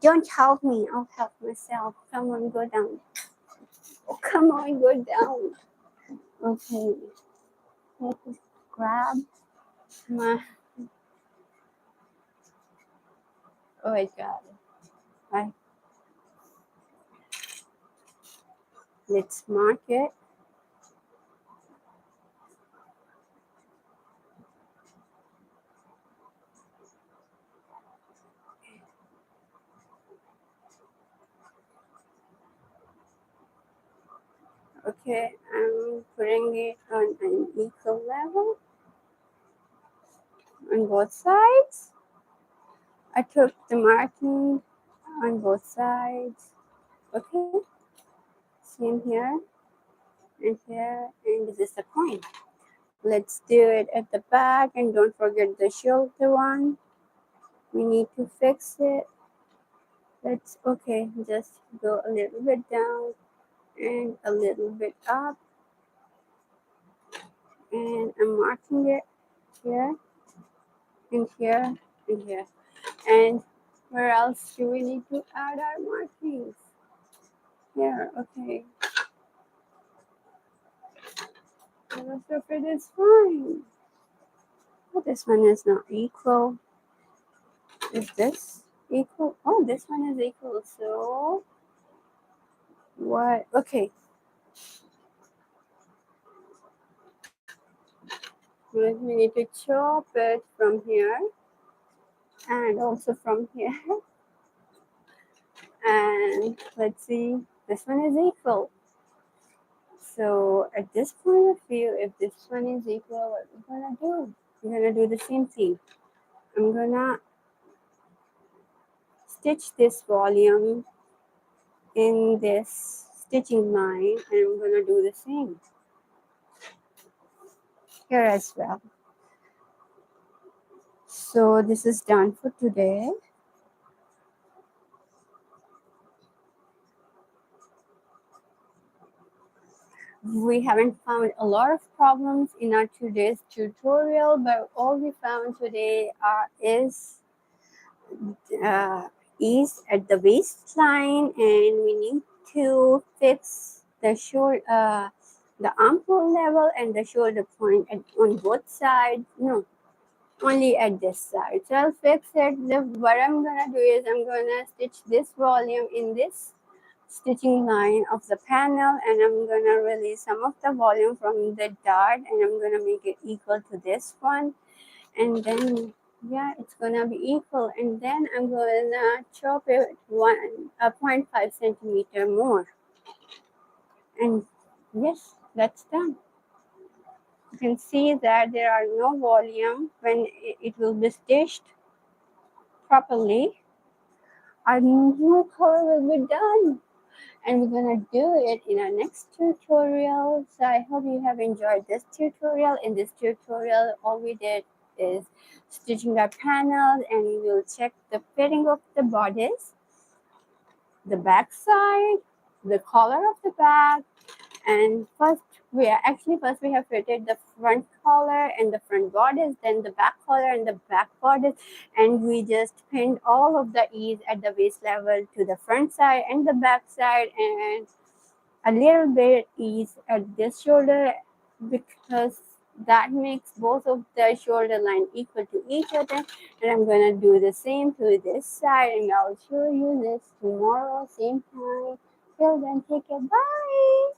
Don't help me. I'll help myself. Come on, go down. Oh, come on, go down. Okay. Let's grab my... Oh, I got it. Right. Let's mark it. Okay, I'm putting it on an equal level on both sides. I took the marking on both sides. Okay, same here and here, and this is the point. Let's do it at the back, and don't forget the shoulder one. We need to fix it. Let's, okay, just go a little bit down and a little bit up, and I'm marking it here and here and here. And where else do we need to add our markings? Here, okay. The rest of it is fine. Oh, this one is not equal. Is this equal? Oh, this one is equal. So what? Okay. We need to chop it from here and also from here. And let's see, this one is equal. So at this point of view, if this one is equal, what we're gonna do? We're gonna do the same thing. I'm gonna stitch this volume in this stitching line, and I'm gonna do the same here as well. So this is done for today. We haven't found a lot of problems in our today's tutorial, but all we found today is at the waistline, and we need to fix the shoulder, the armhole level and the shoulder point on both sides. No, only at this side. So I'll fix it. What I'm gonna do is I'm gonna stitch this volume in this stitching line of the panel, and I'm gonna release some of the volume from the dart, and I'm gonna make it equal to this one, and then yeah, it's gonna be equal, and then I'm gonna chop it 0.5 centimeter more, and yes, that's done. You can see that there are no volume when it will be stitched properly. Our new color will be done, and we're gonna do it in our next tutorial. So I hope you have enjoyed this tutorial. In this tutorial, all we did is stitching our panels, and we will check the fitting of the bodice, the back side, the collar of the back, and first we have fitted the front collar and the front bodice, then the back collar and the back bodice, and we just pinned all of the ease at the waist level to the front side and the back side, and a little bit ease at this shoulder, because that makes both of the shoulder line equal to each other. And I'm gonna do the same to this side, and I'll show you this tomorrow same time. Till then, take care, bye.